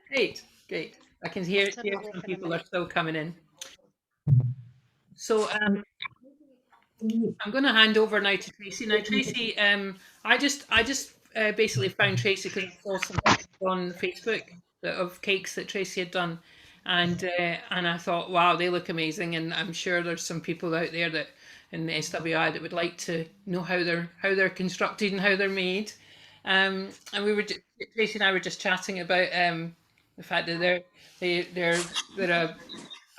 Great, great. I can hear some people are still coming in. So I'm going to hand over now to Tracey. Now, Tracey, I just basically found Tracey because I saw some pictures on Facebook of cakes that Tracey had done, and I thought, wow, they look amazing, and I'm sure there's some people out there that in the SWI that would like to know how they're constructed and how they're made. And Tracey and I were just chatting about the fact that they're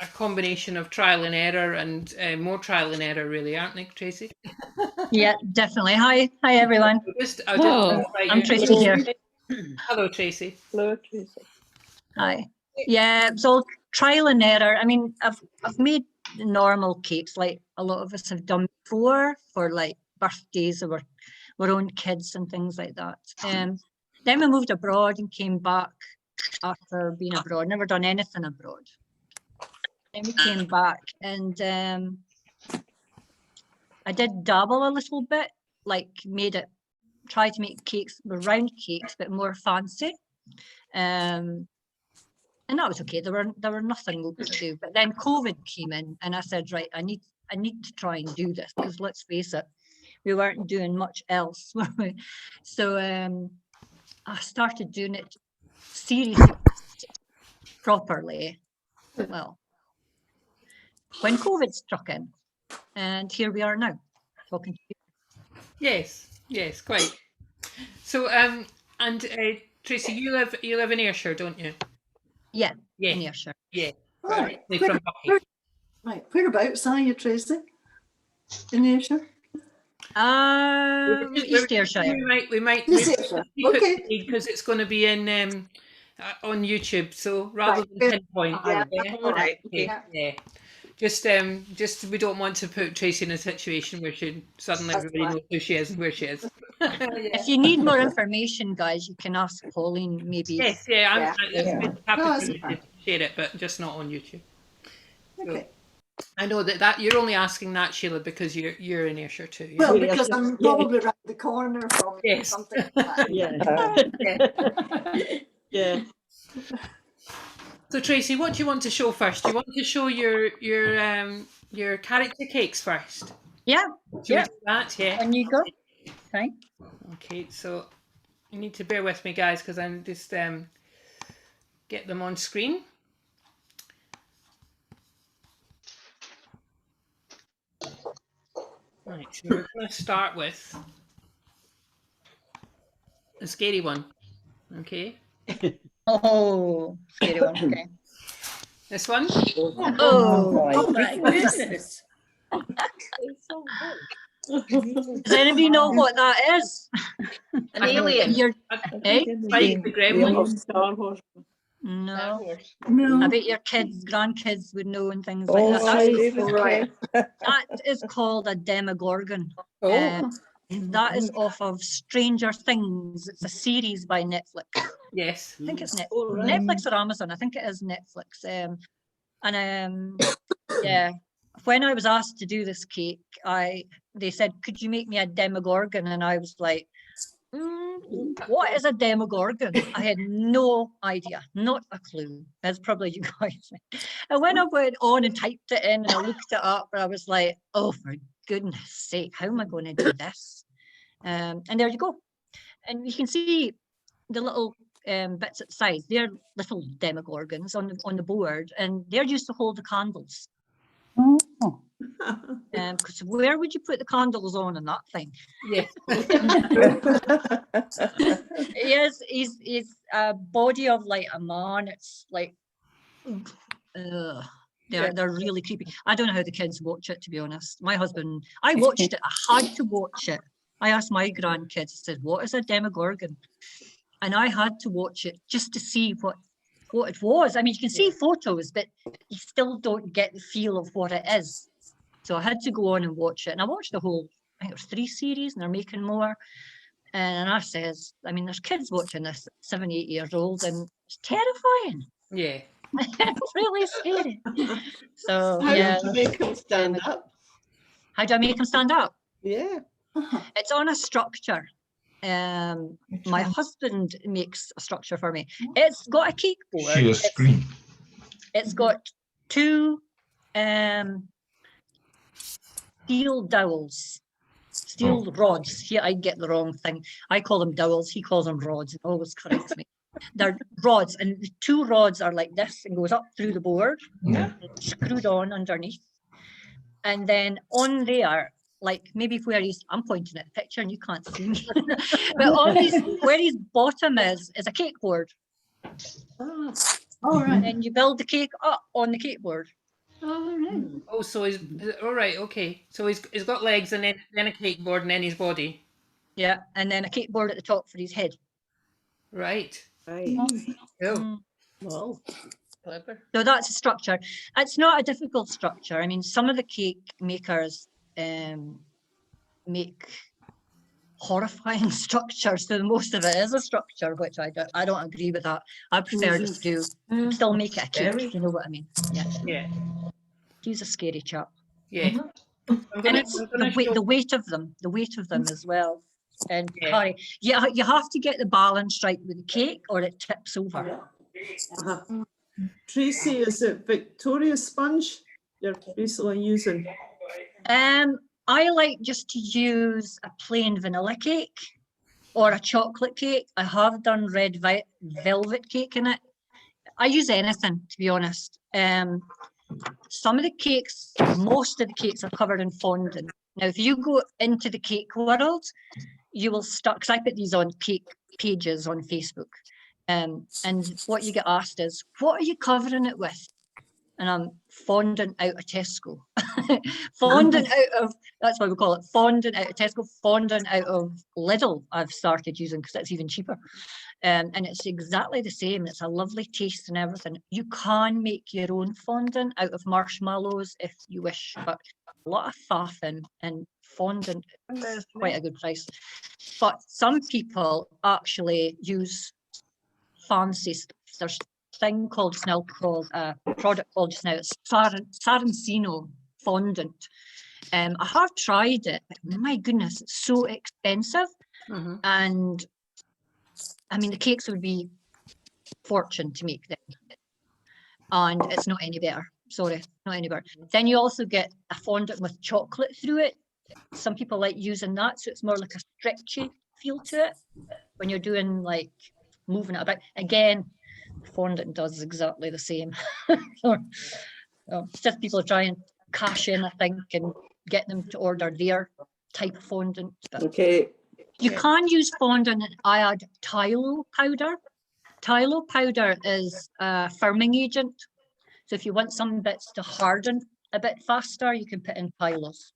a combination of trial and error and more trial and error, really, aren't they, Tracey? Yeah, definitely. Hi everyone. I'm Tracey here. Hello, Tracey. Hello, Tracey. Hi. Yeah, so trial and error. I mean, I've made normal cakes like a lot of us have done before for like birthdays of our own kids and things like that. Then we moved abroad and came back after being abroad. Never done anything abroad. Then we came back and I did dabble a little bit, like try to make cakes, round cakes, but more fancy. And that was okay. There were nothing to do. But then COVID came in and I said, right, I need to try and do this because let's face it, we weren't doing much else, were we? So I started doing it seriously, properly. Well, when COVID struck in, and here we are now, talking to you. Yes, quite. So, Tracey, you live in Ayrshire, don't you? Yeah. In Ayrshire. Yeah. Right. Whereabouts are you, Tracey? In Ayrshire? East Ayrshire. We might okay, because it's going to be in on YouTube. So rather than pinpoint, yeah. Just we don't want to put Tracey in a situation where suddenly everybody knows who she is and where she is. If you need more information, guys, you can ask Pauline. Maybe. Yes, I'm happy to share it, but just not on YouTube. okay. So, I know that you're only asking that, Sheila, because you're in Ayrshire too. Yeah? Well, because I'm probably around the corner from something like that. Yeah. So Tracey, what do you want to show first? Do you want to show your character cakes first? Yeah. That? Yeah. And you go. Okay. Okay, so you need to bear with me, guys, because I'm just get them on screen. Right, so we're going to start with a scary one. Okay. Oh, scary one. Okay. This one? Oh my goodness. Does anybody know what that is? An alien. The gremlin. No. I bet your grandkids would know and things like that. That is called a demogorgon. That is off of Stranger Things. It's a series by Netflix. Yes. I think it's Netflix or Amazon. I think it is Netflix. Yeah. When I was asked to do this cake, they said, could you make me a demogorgon? And I was like, what is a demogorgon? I had no idea, not a clue. That's probably you guys. And when I went on and typed it in and I looked it up, I was like, oh, for goodness sake, how am I going to do this? And there you go. And you can see the little bits at the sides. They're little demogorgons on the board, and they're used to hold the candles. Because where would you put the candles on in that thing? Yes. He's a body of like a man. It's like they're really creepy. I don't know how the kids watch it, to be honest. My husband, I watched it. I had to watch it. I asked my grandkids, I said, what is a demogorgon? And I had to watch it just to see what it was. I mean, you can see photos, but you still don't get the feel of what it is. So I had to go on and watch it. And I watched the whole, I think it was 3 series, and they're making more. And I says, I mean, there's kids watching this, 7, 8 years old, and it's terrifying. Yeah. It's really scary. So how do you make them stand up? How do I make them stand up? Yeah. It's on a structure. my husband makes a structure for me. It's got a cake board. Share screen. It's got two steel dowels, steel rods. Here I get the wrong thing. I call them dowels. He calls them rods. It always corrects me. They're rods, and the two rods are like this and goes up through the board, screwed on underneath. And then on there, like maybe where I'm pointing at the picture and you can't see me, but on where his bottom is a cake board. Oh, all right. And you build the cake up on the cake board. All right. Oh, so he's all right. Okay, so he's got legs and then a cake board and then his body. Yeah, and then a cake board at the top for his head. Right. Right. Oh, Well, clever. So that's a structure. It's not a difficult structure. I mean, some of the cake makers make horrifying structures. So most of it is a structure, which I don't agree with that. I prefer just to still make it a cake, if you know what I mean. Yeah. Yeah. He's a scary chap. Yeah. And it's the weight of them as well. And Yeah. Harry, you have to get the balance right with the cake or it tips over. Tracey, is it Victoria sponge you're basically using? I like just to use a plain vanilla cake or a chocolate cake. I have done red velvet cake in it. I use anything, to be honest. Some of the cakes, most of the cakes are covered in fondant. Now, if you go into the cake world, you will start, because I put these on cake pages on Facebook. And what you get asked is, what are you covering it with? And I'm fondant out of Tesco. Fondant out of, that's what we call it, fondant out of Tesco, fondant out of Lidl I've started using because it's even cheaper. And it's exactly the same. It's a lovely taste and everything. You can make your own fondant out of marshmallows if you wish, but a lot of faff and fondant is quite a good price. But some people actually use fancy stuff. There's a thing called now called a product called just now, it's Saraceno fondant. I have tried it, but my goodness, it's so expensive. And I mean, the cakes would be fortune to make them. And it's not any better. Sorry, not any better. Then you also get a fondant with chocolate through it. Some people like using that, so it's more like a stretchy feel to it when you're doing like moving it about. Again, fondant does exactly the same. Stiff people try and cash in, I think, and get them to order their type of fondant. But Okay. you can use fondant and add Tylo powder. Tylo powder is a firming agent. So if you want some bits to harden a bit faster, you can put in Tylos.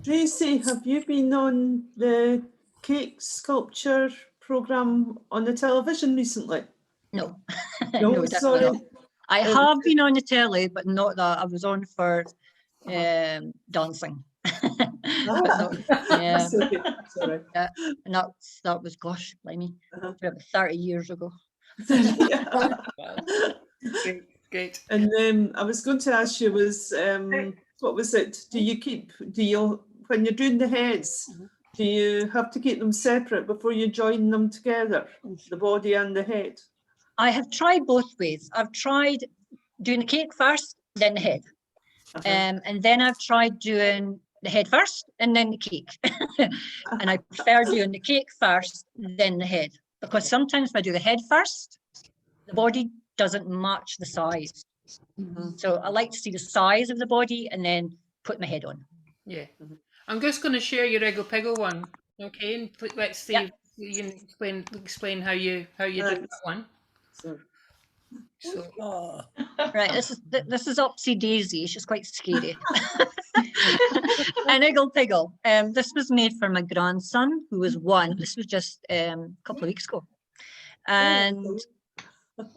Tracey, have you been on the cake sculpture programme on the television recently? No. No, No, definitely sorry. not. I have been on the telly, but not that. I was on for dancing. Yeah. Sorry. And that was, gosh, blimey, about 30 years ago. Great. And I was going to ask you was, what was it? Do you, when you're doing the heads, do you have to keep them separate before you join them together, the body and the head? I have tried both ways. I've tried doing the cake first, then the head. And then I've tried doing the head first and then the cake. And I prefer doing the cake first, then the head. Because sometimes if I do the head first, the body doesn't match the size. So I like to see the size of the body and then put my head on. Yeah. I'm just going to share your Eggle Piggle one, okay? And let's see if you can explain how you did that one. So. Right, this is Upsy Daisy. She's quite scary. An Eggle Piggle. This was made for my grandson, who was 1. This was just a couple of weeks ago, and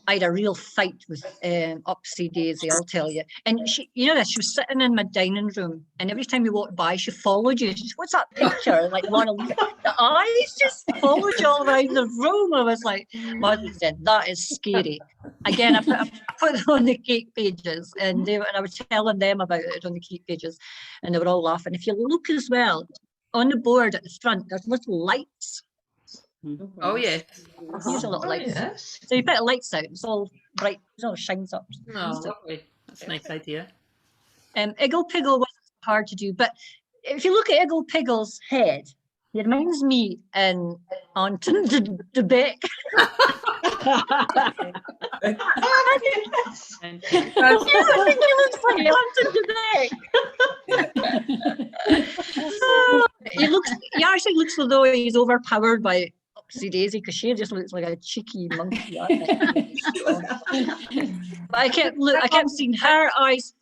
I had a real fight with Upsy Daisy, I'll tell you. And she, you know this, she was sitting in my dining room, and every time you walked by, she followed you. She said, "What's that picture?" Like, the eyes just followed you all around the room. I was like, my husband said, "That is scary." Again, I put it on the cake pages, and I was telling them about it on the cake pages, and they were all laughing. If you look as well, on the board at the front, there's little lights. Oh yes. These are little Oh, lights. yes. So you put the lights out, it's all bright, it all shines up. Oh, lovely. That's a nice idea. Iggle Piggle wasn't hard to do, but if you look at Iggle Piggle's head, it reminds me Anton de Beck. And I think he looks like Anton de Beck. He actually looks as though he's overpowered by Upsy Daisy, because she just looks like a cheeky monkey. But I kept seeing her eyes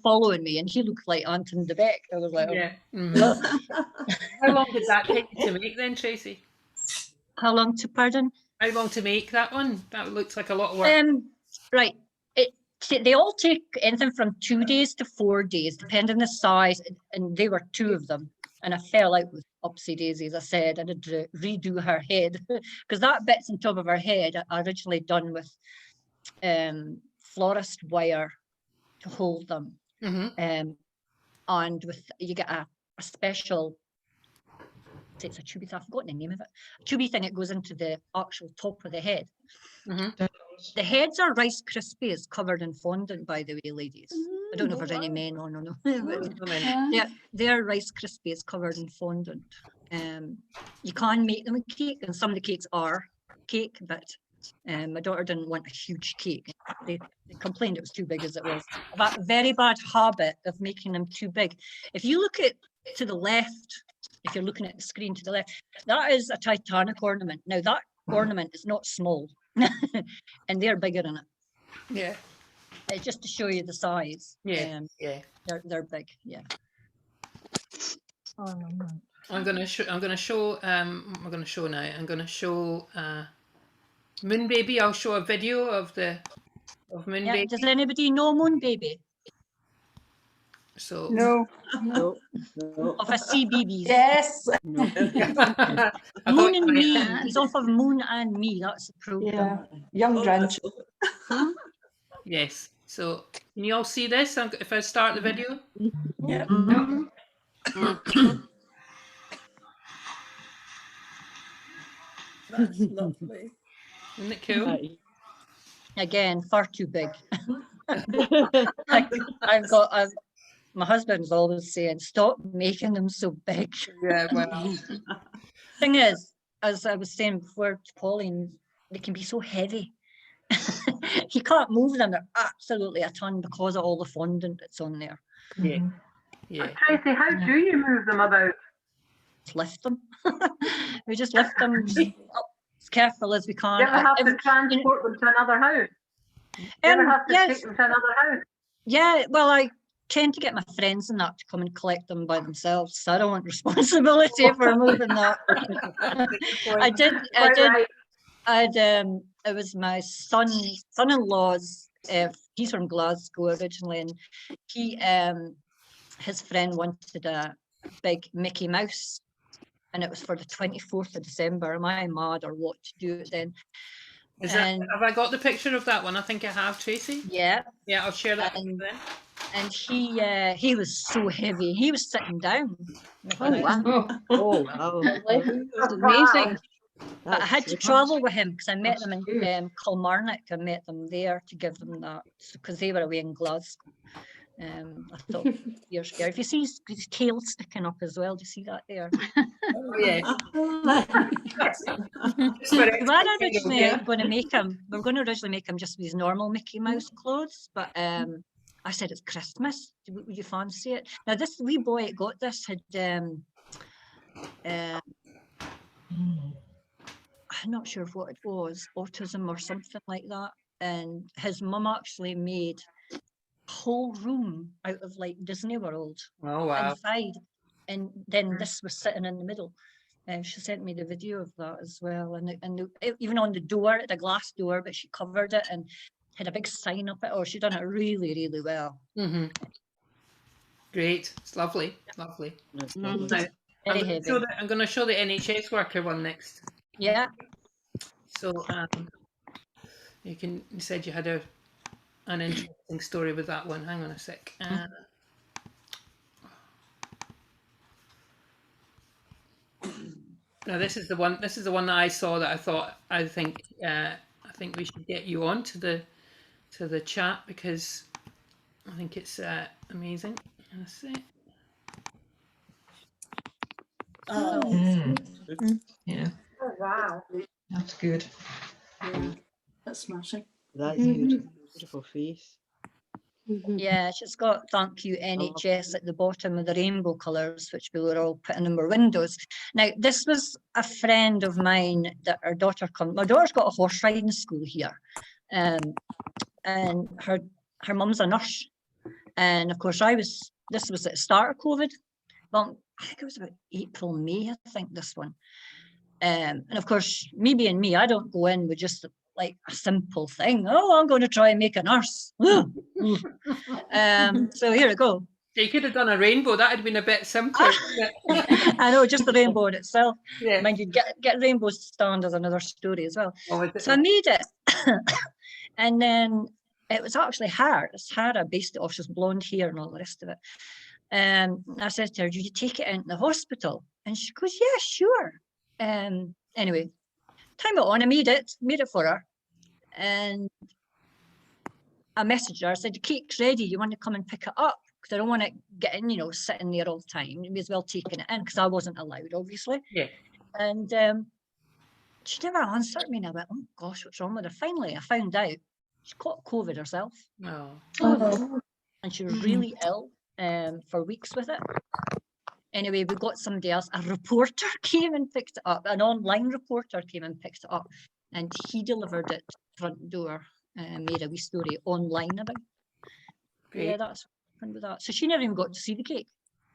following me, and he looked like Anton de Beck. I was like, oh. yeah. Mhm. How long did that take you to make then, Tracey? How long to pardon? How long to make that one? That looks like a lot of work. Right. They all take anything from 2 days to 4 days, depending on the size. And there were 2 of them. And I fell out with Upsy Daisy, as I said. I had to redo her head because that bit's on top of her head I originally done with florist wire to hold them. And with you get a special, it's a tubey, I've forgotten the name of it, a tubey thing that goes into the actual top of the head. The heads are Rice Krispies covered in fondant, by the way, ladies. I don't know if there's any men on or no. They're Rice Krispies covered in fondant. You can make them in cake, and some of the cakes are cake, but my daughter didn't want a huge cake. They complained it was too big as it was. That very bad habit of making them too big. If you look at to the left, if you're looking at the screen to the left, that is a Titanic ornament. Now that ornament is not small, and they're bigger than it. Yeah. It's just to show you the size. Yeah. They're big. Yeah. I'm gonna show now. I'm gonna show Moon Baby. I'll show a video of Moon Baby. Does anybody know Moon Baby? So No. Of a CBeebies. Yes. I Moon thought and you Me. might- He's off of Moon and Me. That's the program. Yeah. Young grandchildren. Yes. So can you all see this? If I start the video. Yeah. That's lovely. Isn't it cool? Again, far too big. My husband's always saying, stop making them so big. Yeah. Well. Thing is, as I was saying before to Pauline, they can be so heavy. You can't move them. They're absolutely a ton because of all the fondant that's on there. Yeah. Yeah. Tracey, how do you move them about? Just lift them. We just lift them up as careful as we can. Do you ever have to transport them to another house? Do you ever have to take them to another house? Yeah, well, I tend to get my friends and that to come and collect them by themselves. So I don't want responsibility for moving that. It was my son-in-law's. He's from Glasgow originally, and his friend wanted a big Mickey Mouse, and it was for the 24th of December. Am I mad or what to do it then? Have I got the picture of that one? I think I have, Tracey. Yeah. Yeah, I'll share that with you then. And he was so heavy. He was sitting down. Oh wow! Oh wow! That's amazing. But I had to travel with him because I met them in Kilmarnock. I met them there to give them that because they were away in Glasgow. I thought you're scared. If you see his tail sticking up as well, do you see that there? Oh, yes. We were originally going to make him. We were going to originally make him just with his normal Mickey Mouse clothes, but I said it's Christmas. Would you fancy it? Now this wee boy that got this had I'm not sure what it was, autism or something like that. And his mum actually made a whole room out of like Disney World. Oh wow! Inside, and then this was sitting in the middle. And she sent me the video of that as well. And even on the door, the glass door, but she covered it and had a big sign up it. Oh, she done it really, really well. Mm-hmm. Great, it's lovely, lovely. Very heavy. I'm going to show the NHS worker one next. Yeah. So you said you had an interesting story with that one. Hang on a sec. Now this is the one. This is the one that I saw that I thought. I think we should get you on to the chat because I think it's amazing. Let's see. Yeah, Oh, wow. that's good. Yeah, that's smashing. That's good. Beautiful face. Yeah, she's got "Thank you NHS" at the bottom with the rainbow colours, which we were all putting in our windows. Now, this was a friend of mine that her daughter comes. My daughter's got a horse riding school here, and her mum's a nurse. And of course, this was at the start of COVID. Well, I think it was about April, May, I think this one. And of course, me being me, I don't go in with just like a simple thing. Oh, I'm going to try and make a nurse. So here we go. You could have done a rainbow. That had been a bit simpler. I know, just the rainbow in itself. Yeah. Mind you, get rainbows to stand as another story as well. Oh, So I made it. And then it was actually her. It's her I based it off. She's blonde hair and all the rest of it. I said to her, "Did you take it into the hospital?" And she goes, "Yeah, sure." Anyway, time it on, I made it for her. And I messaged her, I said, "The cake's ready, you want to come and pick it up? Because I don't want it getting, sitting there all the time. You may as well taking it in," because I wasn't allowed, obviously. Yeah. And she never answered me, and I went, "Oh gosh, what's wrong with her?" Finally, I found out she caught COVID herself. Oh. And she was really ill for weeks with it. Anyway, we got somebody else, a reporter came and picked it up, an online reporter came and picked it up, and he delivered it front door and made a wee story online about it. Great. Yeah, that's what happened with that. So she never even got to see the cake.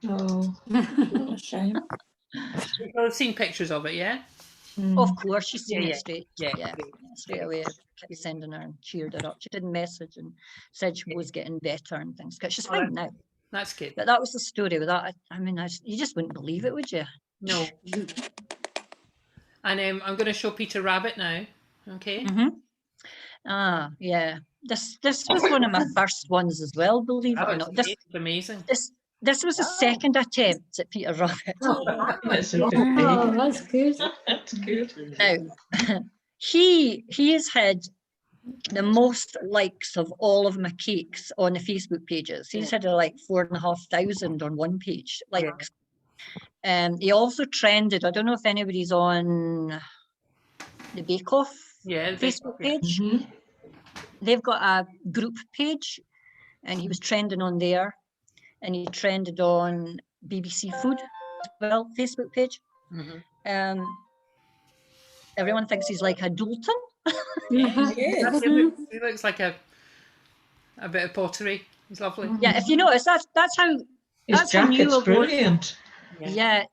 Oh, what a shame. I've seen pictures of it, yeah? Of course, she's seen Yeah, it straight. yeah. Straight away. I kept sending her and cheered her up. She did message and said she was getting better and things. Because she's fine now. That's good. But that was the story with that. I mean, you just wouldn't believe it, would you? No. And I'm going to show Peter Rabbit now. Okay. Ah, yeah. This was one of my first ones as well, believe it or not. It's amazing. This was a second attempt at Peter Rabbit. That's a good Oh, that's good. That's good. Now, he has had the most likes of all of my cakes on the Facebook pages. He's had like 4,500 on one page likes. He also trended. I don't know if anybody's on the Bake Off Facebook page. They've got a group page, and he was trending on there, and he trended on BBC Food as well Facebook page. Everyone thinks he's like a Dalton. He looks like a bit of pottery. He's lovely. Yeah, if you notice, that's how His jacket's brilliant. Yeah,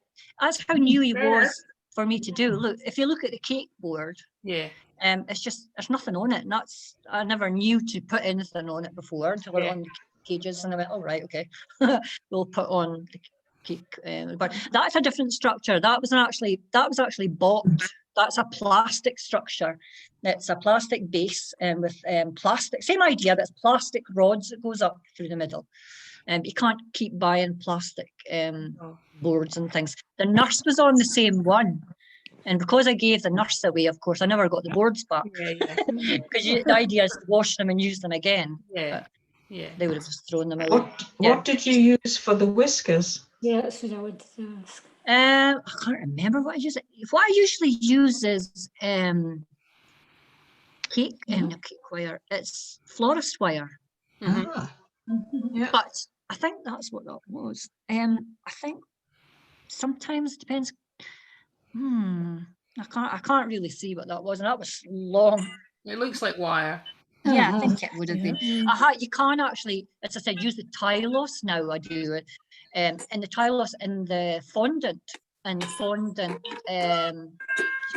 that's how new he was for me to do. Look, if you look at the cake board, it's just there's nothing on it. And I never knew to put anything on it before until I was on the pages, and I went, "All right, okay, we'll put on the cake." But that's a different structure. That was actually bought. That's a plastic structure. It's a plastic base with plastic. Same idea, but it's plastic rods that goes up through the middle. You can't keep buying plastic boards and things. The nurse was on the same one. And because I gave the nurse away, of course, I never got the boards back. Because the idea is to wash them and use them again. They would have just thrown them away. What did you use for the whiskers? Yeah, that's what I wanted to ask. I can't remember what I use. What I usually use is cake wire. It's florist wire. But I think that's what that was. I think sometimes it depends. I can't really see what that was, and that was long. It looks like wire. Yeah, I think it would have been. You can't actually, as I said, use the Tylos now. I do it, and the Tylos and the fondant,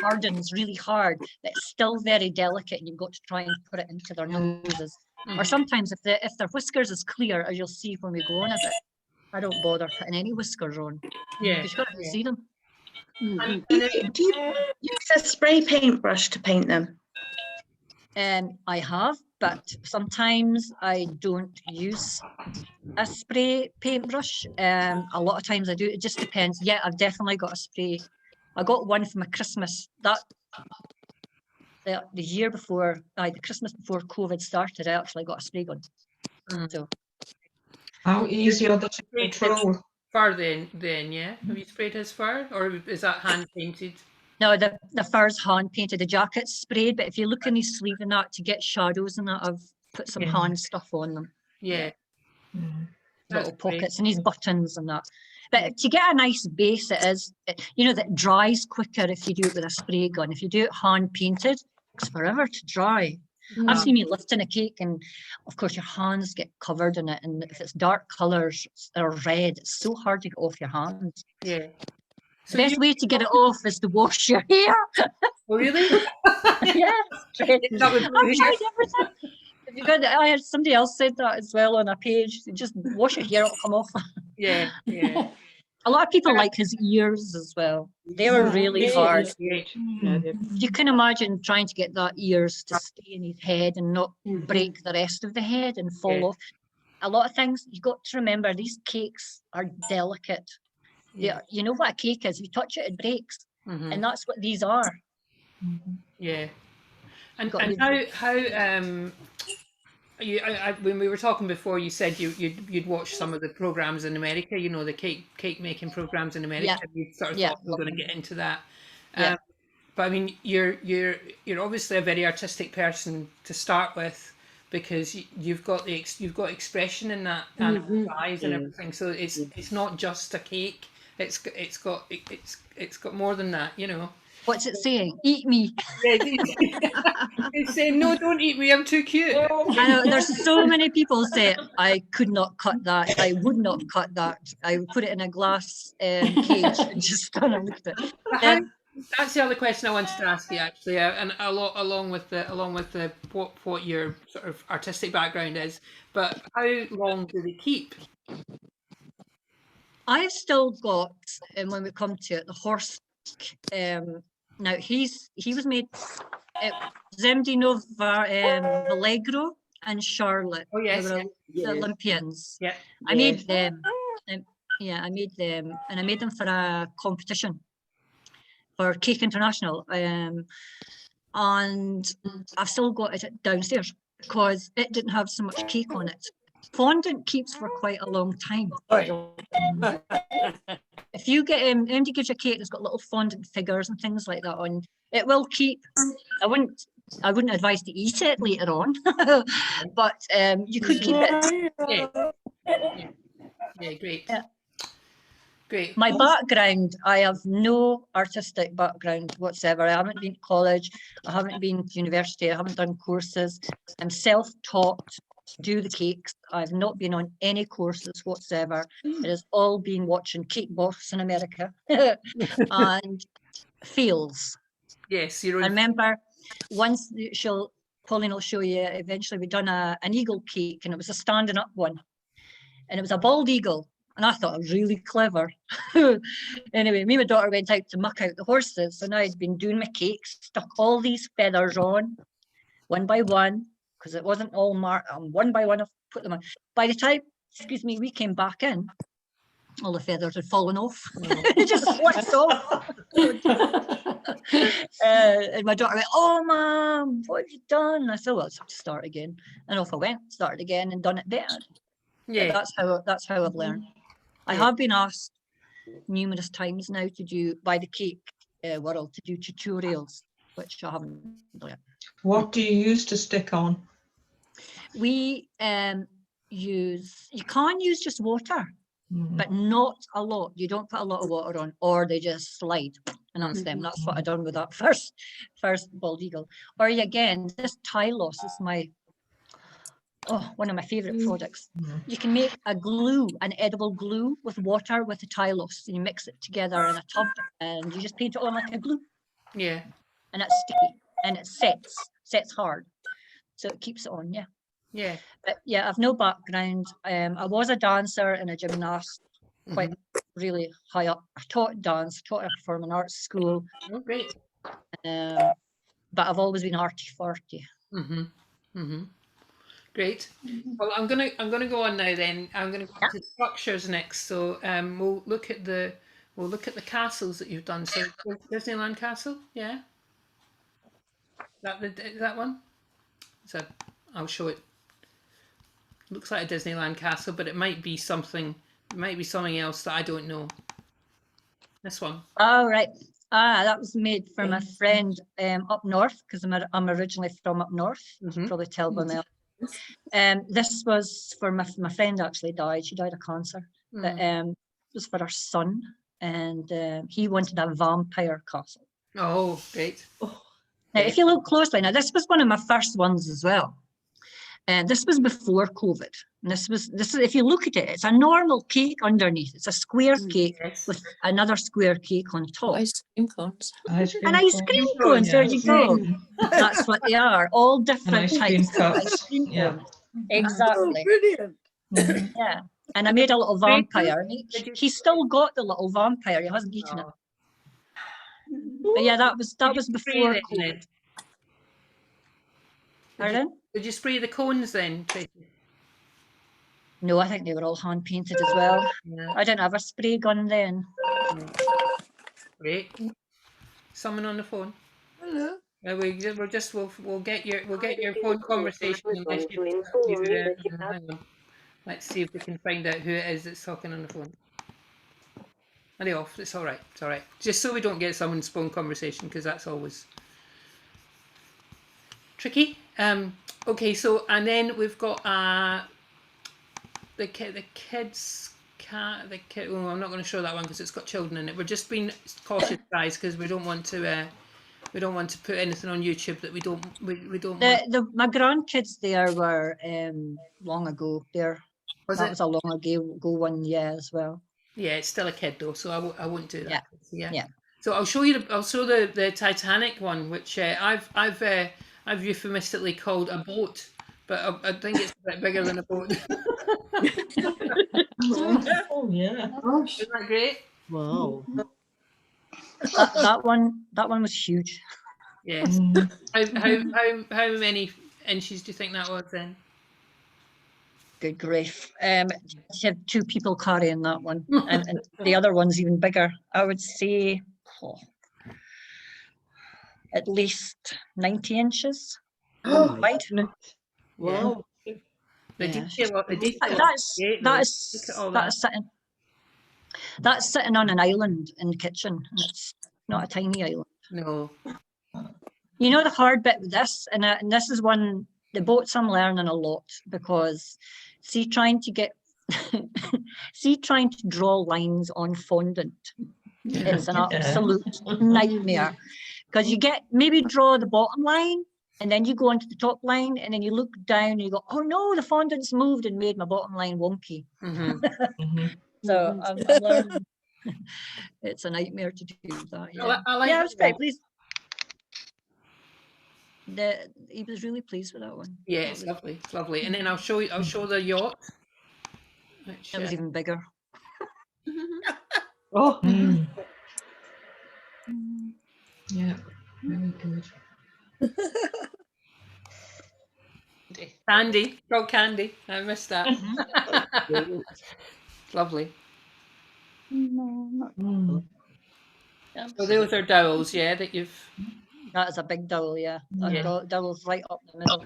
hardens really hard. But it's still very delicate, and you've got to try and put it into their noses. Or sometimes if their whiskers is clear, as you'll see when we go on a bit, I don't bother putting any whiskers on. Because you've got to see them. Do you use a spray paintbrush to paint them? I have, but sometimes I don't use a spray paintbrush. A lot of times I do. It just depends. Yeah, I've definitely got a I got one for my Christmas. That the year before, the Christmas before COVID started, I actually got a spray gun. So How easy are they to control? Fur then, yeah? Have you sprayed his fur, or is that hand painted? no, the fur's hand painted. The jacket's sprayed, but if you look in his sleeve and that to get shadows and that, I've put some hand stuff on them. Yeah. Little pockets and his buttons and that. But to get a nice base, that dries quicker if you do it with a spray gun. If you do it hand painted, it takes forever to dry. I've seen you lifting a cake and of course your hands get covered in it, and if it's dark colours or red, it's so hard to get off your hands. Yeah. The best way to get it off is to wash your hair. Oh, really? Yeah. That would I've tried everything. I had somebody else said that as well on a page. Just wash your hair, it'll come off. Yeah. A lot of people like his ears as well. They were really hard. You can imagine trying to get that ears to stay in his head and not break the rest of the head and fall off. A lot of things, you've got to remember, these cakes are delicate. Yeah. You know what a cake is? You touch it, it breaks. And that's what these are. Yeah. And how when we were talking before, you said you'd watch some of the programs in America, the cake making programs in America. Yeah. You sort of thought we were going to get into that. But I mean, you're obviously a very artistic person to start with, because you've got expression in that and eyes and everything. So it's not just a cake. It's got more than that, What's it saying? Eat me. It's saying, no, don't eat me, I'm too cute. I know, there's so many people say, I could not cut that, I would not cut that, I would put it in a glass cage and just stand and look at it. That's the other question I wanted to ask you, actually, and along with what your sort of artistic background is. But how long do they keep? I've still got, and when we come to it, the horse. Now he was made. Zemdino Vallegro and Charlotte. Oh yes, they were the Olympians. Yeah, I made them. I made them, and I made them for a competition for Cake International. And I've still got it downstairs because it didn't have so much cake on it. Fondant keeps for quite a long time. If you get anybody gives you a cake that's got little fondant figures and things like that on, it will keep. I wouldn't advise to eat it later on, but you could keep it. Yeah, great. Yeah. Great. My background, I have no artistic background whatsoever. I haven't been to college, I haven't been to university, I haven't done courses. I'm self-taught to do the cakes. I've not been on any courses whatsoever. It has all been watching Cake Boss in America and fails. Yes, I remember once Pauline will show you, eventually we'd done an eagle cake, and it was a standing up one, and it was a bald eagle, and I thought it was really clever. Anyway, me and my daughter went out to muck out the horses, and I'd been doing my cakes, stuck all these feathers on one by one, because it wasn't all marked. One by one I've put them on. By the time, we came back in, all the feathers had fallen off. It just slipped off. And my daughter went, "Oh, Mum, what have you done?" And I said, "Well, it's have to start again." And off I went, started again, and done it better. Yeah, that's how I've learned. I have been asked numerous times now to do by the cake world to do tutorials, which I haven't done yet. What do you use to stick on? We use. You can use just water. But not a lot. You don't put a lot of water on, or they just slide, and that's them. That's what I done with that first bald eagle. Or again, this Tylos is one of my favorite products. You can make an edible glue with water with the Tylos, and you mix it together in a tub, and you just paint it on like a glue. Yeah. And it's sticky, and it sets hard, so it keeps it on. Yeah. Yeah. But yeah, I've no background. I was a dancer and a gymnast, quite really high up. I taught dance, taught at a performing arts school. Oh, great. But I've always been arty-farty. Great. Well, I'm gonna go on now. Then I'm gonna go to structures next. So we'll look at the We'll look at the castles that you've done. So Disneyland Castle, yeah. Is that one? So I'll show it. Looks like a Disneyland castle, but it might be something. It might be something else that I don't know. This one. Oh, right. That was made for my friend up north, because I'm originally from up north. You can probably tell by my. This was for my friend actually died. She died of cancer. But it was for her son, and he wanted a vampire castle. Oh, great. Now, if you look closely, now this was one of my first ones as well. And this was before COVID. And this is if you look at it, it's a normal cake underneath. It's a square cake with another square cake on top. Ice cream cones. Ice cream cones, there you go. That's what they are, all different ice cream types of ice cups. cream Yeah. cones. Exactly. Brilliant. Yeah. And I made a little vampire. And he's still got the little vampire. He hasn't eaten it. But yeah, that was before COVID. Pardon? Did you spray the cones then, Tracey? No, I think they were all hand painted as well. Yeah. I didn't have a spray gun then. Great. Someone on the phone. Hello. We'll get your phone conversation. Unless hang on. Let's see if we can find out who it is that's talking on the phone. Are they off? It's all right. It's all right. Just so we don't get someone's phone conversation, because that's always tricky. Okay, so and then we've got the kids cat. Oh, I'm not going to show that one because it's got children in it. We're just being cautious, guys, because we don't want to put anything on YouTube that we don't. My grandkids there were long ago. That was a long ago one, yeah, as well. Yeah, it's still a kid though, so I won't do that. Yeah. So I'll show the Titanic one, which I've euphemistically called a boat, but I think it's a bit bigger than a boat. Oh yeah. Isn't that great? Wow. That one was huge. Yes. How many inches do you think that was then? Good grief. You had 2 people carrying that one, and the other one's even bigger. I would say at least 90 inches wide. Wow. That's sitting on an island in the kitchen, and it's not a tiny island. No. You know the hard bit with this, and this is one, the boats I'm learning a lot, because trying to draw lines on fondant is an absolute nightmare, because you maybe draw the bottom line and then you go onto the top line and then you look down and you go, oh no, the fondant's moved and made my bottom line wonky. So I'm learning. It's a nightmare to do that. Yeah, I was quite pleased. He was really pleased with that one. Yeah, it's lovely. It's lovely. And then I'll show the yacht. It was even bigger. Oh. Yeah, very good. Candy, called Candy. I missed that. Lovely. So those are dowels, yeah, that you've. That is a big dowel, yeah. That dowel's right up the middle.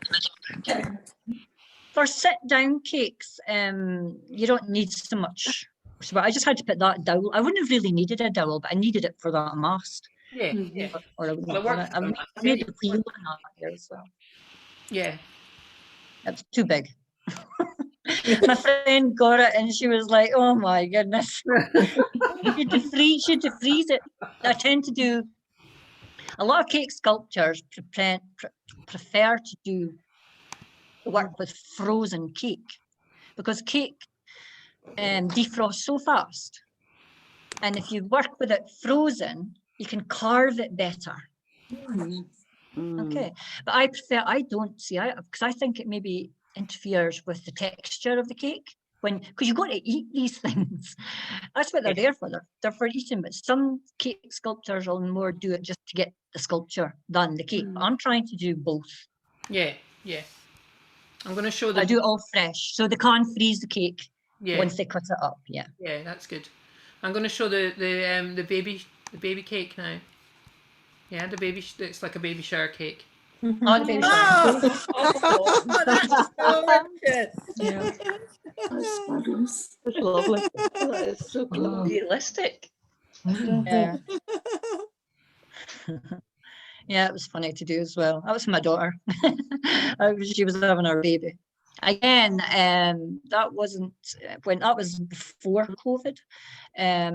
For sit-down cakes, you don't need so much. So I just had to put that dowel. I wouldn't have really needed a dowel, but I needed it for that mast. Yeah, yeah. Or I made the peel on that here as well. Yeah. It's too big. My friend got it and she was like, oh my goodness. She had to freeze it. I tend to do a lot of cake sculptors prefer to do work with frozen cake, because cake defrosts so fast, and if you work with it frozen, you can carve it better. Okay, but I don't see it, because I think it maybe interferes with the texture of the cake, because you've got to eat these things. That's what they're there for. They're for eating. But some cake sculptors will more do it just to get the sculpture done, the cake. But I'm trying to do both. Yeah, yeah. I'm going to show them. I do it all fresh, so they can't freeze the cake once they cut it up. Yeah. Yeah, that's good. I'm going to show the baby cake now. Yeah, the baby. It's like a baby shower cake. Oh, the baby shower. That's so gorgeous. Yeah. That's fabulous. That's lovely. That is so Wow. realistic. Yeah. Yeah, it was funny to do as well. That was my daughter. She was having her baby. Again, that wasn't when that was before COVID,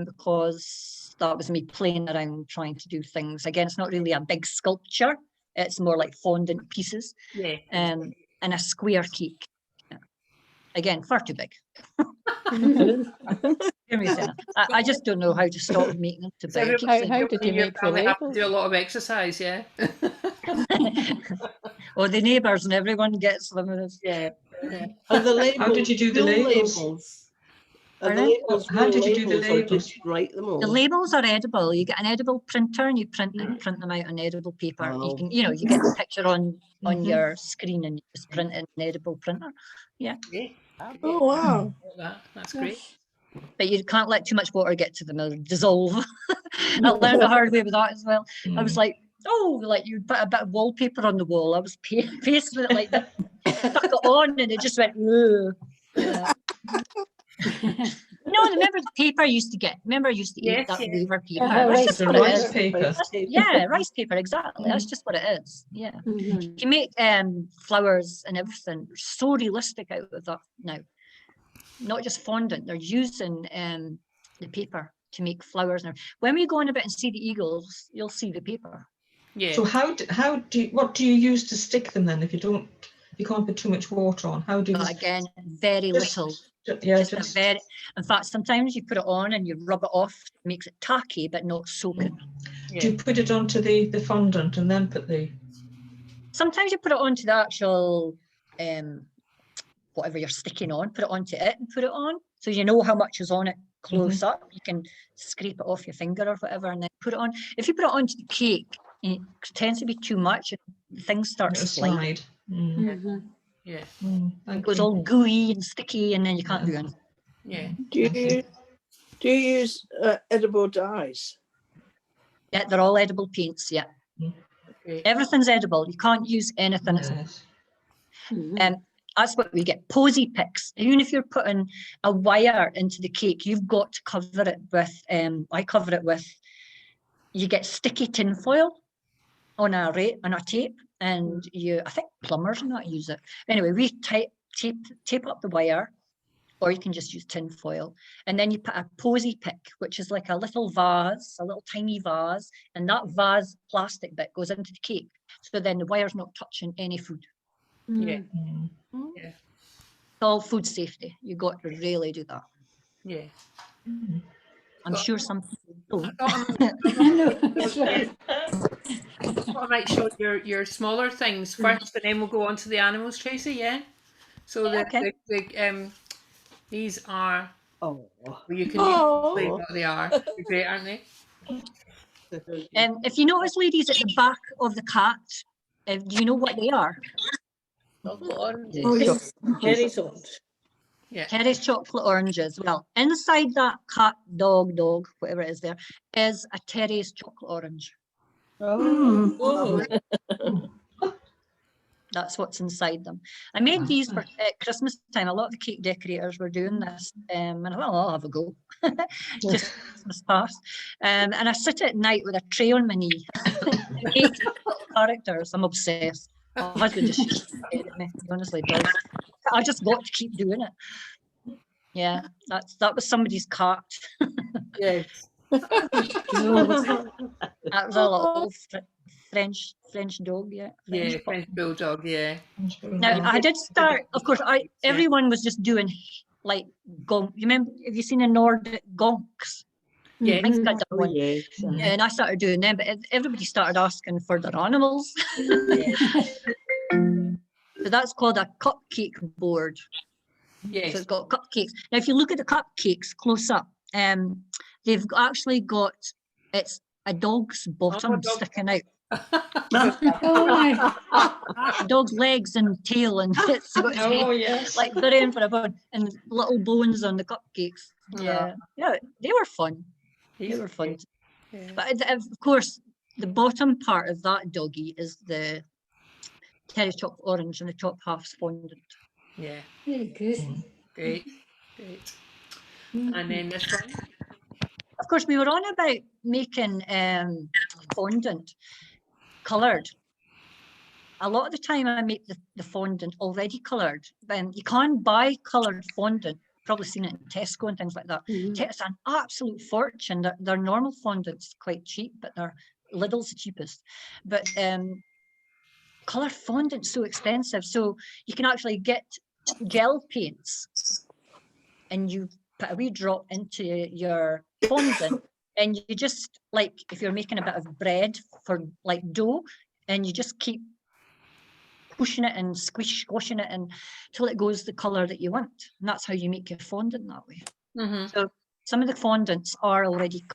because that was me playing around trying to do things. Again, it's not really a big sculpture. It's more like fondant pieces. Yeah. And a square cake. Yeah. Again, far too big. Hear me say that. I just don't know how to stop making them too big. How did you make the probably have to labels? do a lot of exercise, yeah. Or the neighbours and everyone gets them. Yeah. Are the labels? How did you do the full labels? Are the Pardon? labels How full did you do the labels or labels? just write them all? The labels are edible. You get an edible printer and you print them out on edible paper. You Oh. can, you get the picture on Mhm. your screen and you just print it in an edible printer. Oh, wow. That's great. But you can't let too much water get to them; it'll dissolve. I learned the hard way with that as well. I was like, oh, like you put a bit of wallpaper on the wall. I was pasting it like that, stuck it on, and it just went. Yeah. No, remember the paper I used to get? Remember I used to eat that waver paper? That's rice just The what it rice is. paper. Yeah, rice paper, exactly. That's just what it is. Yeah. You can make flowers and everything so realistic out of that now. Not just fondant, they're using the paper to make flowers. Now, when we go on about and see the eagles, you'll see the paper. Yeah. So what do you use to stick them then if you can't put too much water on? How do you? But again, very Just- little. Yeah, Just a very. In fact, sometimes you put it on and you rub it off, it makes it tacky, but not soaking. Do you put it onto the fondant and then put the? Sometimes you put it onto the actual whatever you're sticking on, put it onto it and put it on. So you know how much is on it close up. You can scrape it off your finger or whatever and then put it on. If you put it onto the cake, it tends to be too much and things start It'll sliding. slide. Mm. Yeah. Mm, It thank goes you. all gooey and sticky and then you can't do anything. Yeah. Do you use edible dyes? Yeah, they're all edible paints, yeah. Great. Everything's edible. You can't use anything. Yes. That's what we get, posy picks. Even if you're putting a wire into the cake, you've got to cover it with, I cover it with, you get sticky tin foil on a tape, and I think plumbers not use it. Anyway, we tape up the wire, or you can just use tin foil. And then you put a posy pick, which is like a little vase, a little tiny vase, and that vase plastic bit goes into the cake. So then the wire's not touching any food. Yeah. Mm. Yeah. It's all food safety. You got to really do that. Yeah. I'm sure some people don't. I might show your smaller things first, and then we'll go on to the animals, Tracey. Yeah. So Okay. these are. Oh. Well, you can Oh. explain what they are. They're great, aren't they? If you notice, ladies, at the back of the cat, do you know what they are? Oh, yes. Cherries orange. Yeah. Terry's chocolate oranges. Well, inside that cat, dog, whatever it is there, is a Terry's chocolate orange. Oh. That's what's inside them. I made these for Christmas time. A lot of the cake decorators were doing this, and I thought, I'll have a go. Just Christmas past. And I sit at night with a tray on my knee. 8 characters. I'm obsessed. My husband just stared at me. He honestly does. I just got to keep doing it. Yeah, that was somebody's cat. Yes. That was a little French dog, yeah. Yeah, French bulldog. Yeah. Now I did start. Of course, everyone was just doing like gonk. You remember? Have you seen the Nordic gonks? Yeah. I think I done Oh, one. yes. And I started doing them, but everybody started asking for their animals. So that's called a cupcake board. Yes. So it's got cupcakes. Now, if you look at the cupcakes close up, they've actually got, it's a dog's bottom dog. sticking out. Dog's legs and tail, and it's got his head Oh, yes. like burying for a bun, and little bones on the cupcakes. Yeah, they were fun. They were fun. Yeah. But of course, the bottom part of that doggy is the terry chocolate orange, and the top half's fondant. Yeah. Very good. Great. Great. And then this one. Of course, we were on about making fondant coloured. A lot of the time I make the fondant already coloured. You can buy coloured fondant, probably seen it in Tesco and things like that. It's an absolute fortune. Their normal fondant's quite cheap, but their Lidl's the cheapest. But coloured fondant's so expensive. So you can actually get gel paints and you put a wee drop into your fondant, and you just, like if you're making a bit of bread for like dough, and you just keep pushing it and squashing it until it goes the colour that you want. And that's how you make your fondant that way. So some of the fondants are already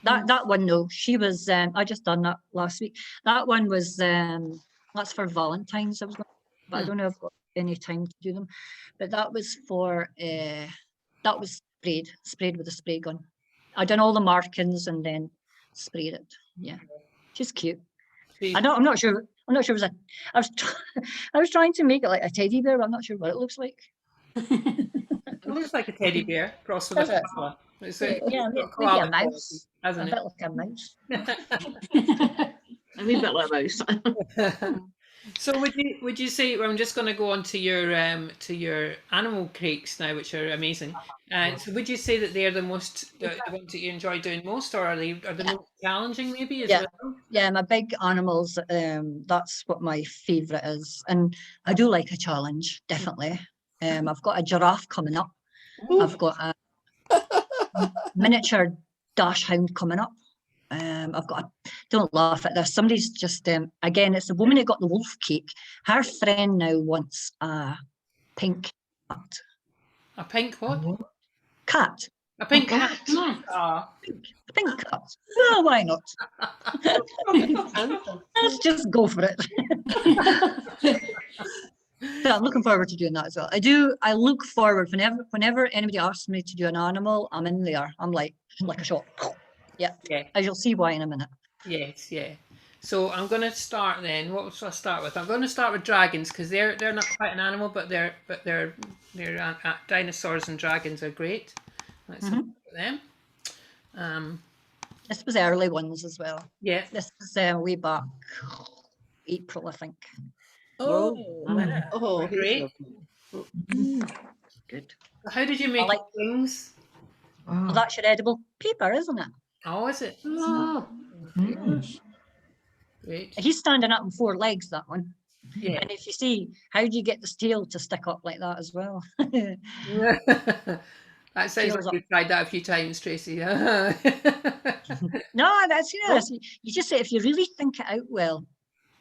that one though, she was I just done that last week. That one was that's for Valentine's. But I don't know if I've got any time to do them. But that was for that was sprayed with a spray gun. I done all the markings and then sprayed it. Yeah, she's cute. I'm not sure it was I was trying to make it like a teddy bear, but I'm not sure what it looks like. It looks like a teddy bear crossed with a koala. Yeah, maybe a mouse. Hasn't a bit like a mouse. A wee bit like a mouse. So would you say, well, I'm just going to go on to your animal cakes now, which are amazing. So would you say that they're the ones that you enjoy doing most, or are they most challenging maybe as well? Yeah, my big animals. That's what my favourite is, and I do like a challenge, definitely. I've got a giraffe coming up. I've got a miniature dash hound coming up. I've got don't laugh at this. Somebody's just again, it's the woman who got the wolf cake. Her friend now wants a pink cat. A pink what? Cat. A pink cat. A pink cat. Oh, why not? Let's just go for it. So I'm looking forward to doing that as well. I look forward whenever anybody asks me to do an animal, I'm in there. I'm like a shot. Yeah. As you'll see why in a minute. Yes, yeah. So I'm going to start then. What shall I start with? I'm going to start with dragons because they're not quite an animal, but they're dinosaurs and dragons are great. Let's look at them. This was early ones as well. Yeah. This is way back April, I think. Oh, great. Good. How did you make wings? Well, that's your edible paper, isn't it? Oh, is it? Great. He's standing up on 4 legs, that one. Yeah. And if you see, how do you get this tail to stick up like that as well? That sounds like you've tried that a few times, Tracey. No, that's you just say, if you really think it out well,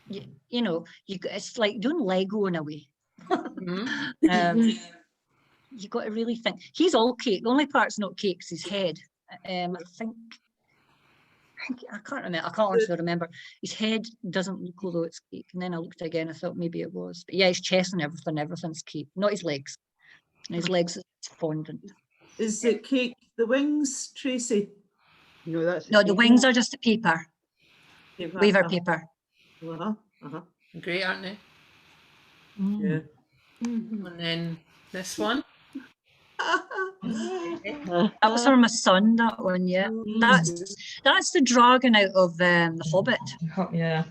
you know, it's like doing Lego in a way. You got to really think. He's all cake. The only part's not cake is his head. I can't remember. I can't honestly remember. His head doesn't look, although it's cake. And then I looked again. I thought maybe it was. But yeah, his chest and everything's cake. Not his legs. And his legs is fondant. Is it cake? The wings, Tracey? No, that's no. The wings are just a paper. Waver paper. Great, aren't they? Yeah. And then this one. That was for my son. That one, yeah. That's the dragon out of the Hobbit. Yeah.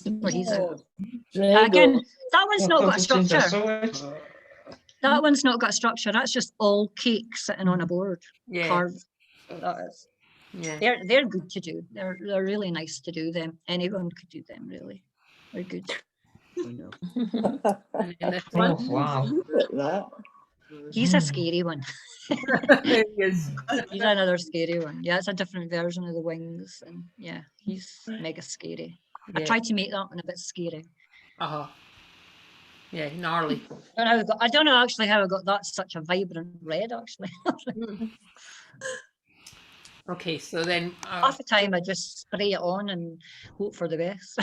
Again, that one's not got a structure. That one's not got a structure. That's just all cake sitting on a board. Yeah. Carved. That is. Yeah. They're good to do. They're really nice to do them. Anyone could do them, really. They're good. And this one. Oh, wow. He's a scary one. Yes. He's another scary one. Yeah, it's a different version of the wings, and yeah, he's mega scary. I tried to make that one a bit scary. Yeah, gnarly. I don't know actually how I got that such a vibrant red. Actually. Okay, so then Half the time I just spray it on and hope for the best.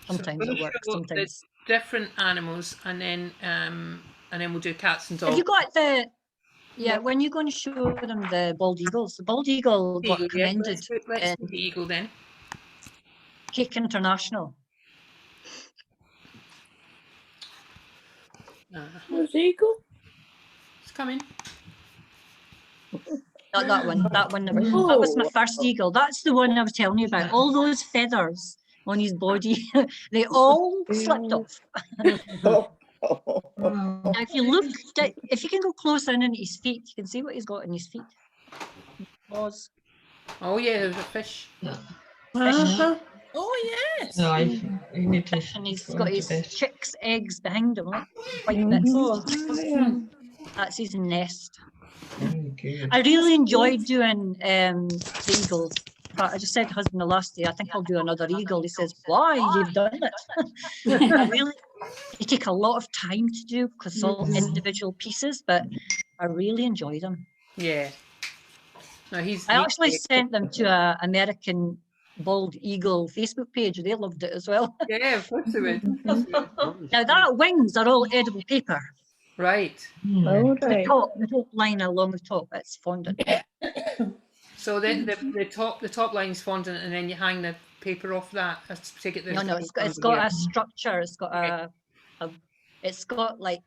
Sometimes it works, sometimes. Different animals, and then we'll do cats and dogs. Have you got the? Yeah, when you're going to show them the bald eagles, the bald eagle got commended Let's do the eagle then. Cake International. Where's the eagle? It's coming. Not that one. That one never. That was my first eagle. That's the one I was telling you about. All those feathers on his body, they all slipped off. Now, if you look, if you can go close in on his feet, you can see what he's got in his feet. Claws. Oh yeah, there's a fish. Oh yes. No, I need to. And he's got his chicks' eggs behind him, like white bits. That's his nest. I really enjoyed doing the eagles. I just said to husband the last day, I think I'll do another eagle. He says, why? You've done it. Really, they take a lot of time to do because it's all individual pieces, but I really enjoy them. Yeah. No, I actually sent them to an American bald eagle Facebook page. They loved it as well. Yeah, of course they would. Now that wings are all edible paper. Right. The top line along the top, it's fondant. So then the top line's fondant, and then you hang the paper off that. Take it. No, it's got a structure. It's got it's got like,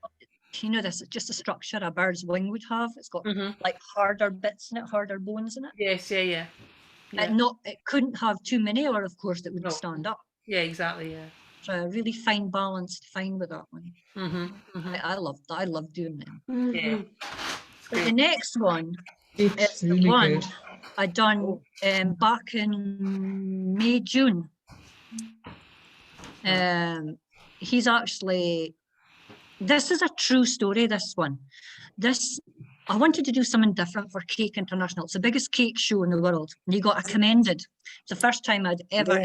you know, this is just a structure a bird's wing would have. It's got like harder bits in it, harder bones in it. Yes, yeah. It couldn't have too many, or of course it wouldn't stand up. Yeah, exactly. Yeah. So a really fine balance to find with that one. I love doing them. Yeah. But the next one is the one I done back in May, June. He's actually, this is a true story, this one. I wanted to do something different for Cake International. It's the biggest cake show in the world. And he got commended. It's the first time I'd ever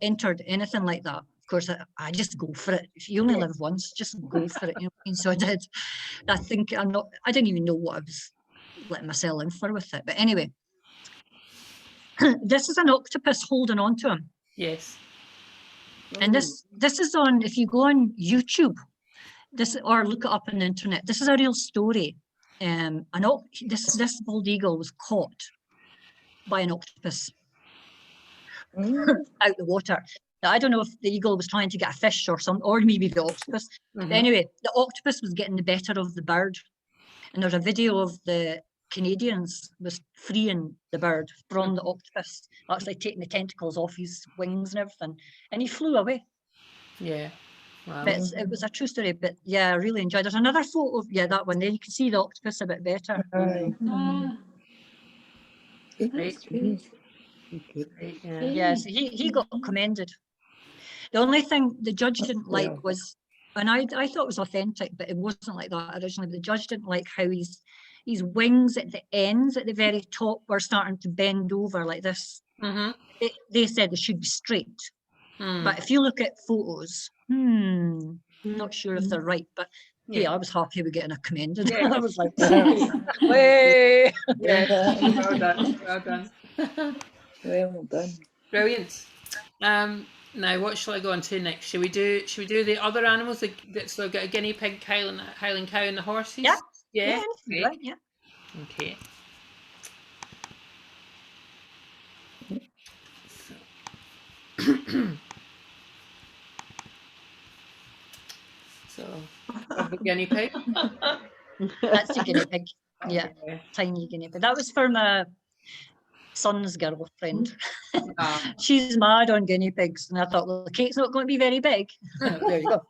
entered anything like that. Of course, I just go for it. If you only live once, just go for it. You know? And so I did. I think I didn't even know what I was letting myself in for with it. But anyway, this is an octopus holding on to him. Yes. And this is on, if you go on YouTube, or look it up on the internet, this is a real story. This bald eagle was caught by an octopus out the water. Now, I don't know if the eagle was trying to get a fish or something, or maybe the octopus. But anyway, the octopus was getting the better of the bird. And there's a video of the Canadians was freeing the bird from the octopus, actually taking the tentacles off his wings and everything. And he flew away. Yeah. Wow. But it was a true story, but yeah, I really enjoyed it. There's another photo of that one there. You can see the octopus a bit better. Great. Yeah, so he got commended. The only thing the judge didn't like was, and I thought it was authentic, but it wasn't like that originally. But the judge didn't like how his wings at the ends, at the very top, were starting to bend over like this. They said they should be straight. But if you look at photos, not sure if they're right, but I was happy with getting a commended. I was like, way. Well done. Well done. Well done. Brilliant. Now, what shall I go on to next? Should we do the other animals? So I've got a guinea pig, Highland cow, and the horses. Yeah. Great. Yeah. Okay. So, the guinea pig. That's a guinea pig. Yeah, tiny guinea pig. That was for my son's girlfriend. She's mad on guinea pigs, and I thought, well, the cake's not going to be very big. There you go.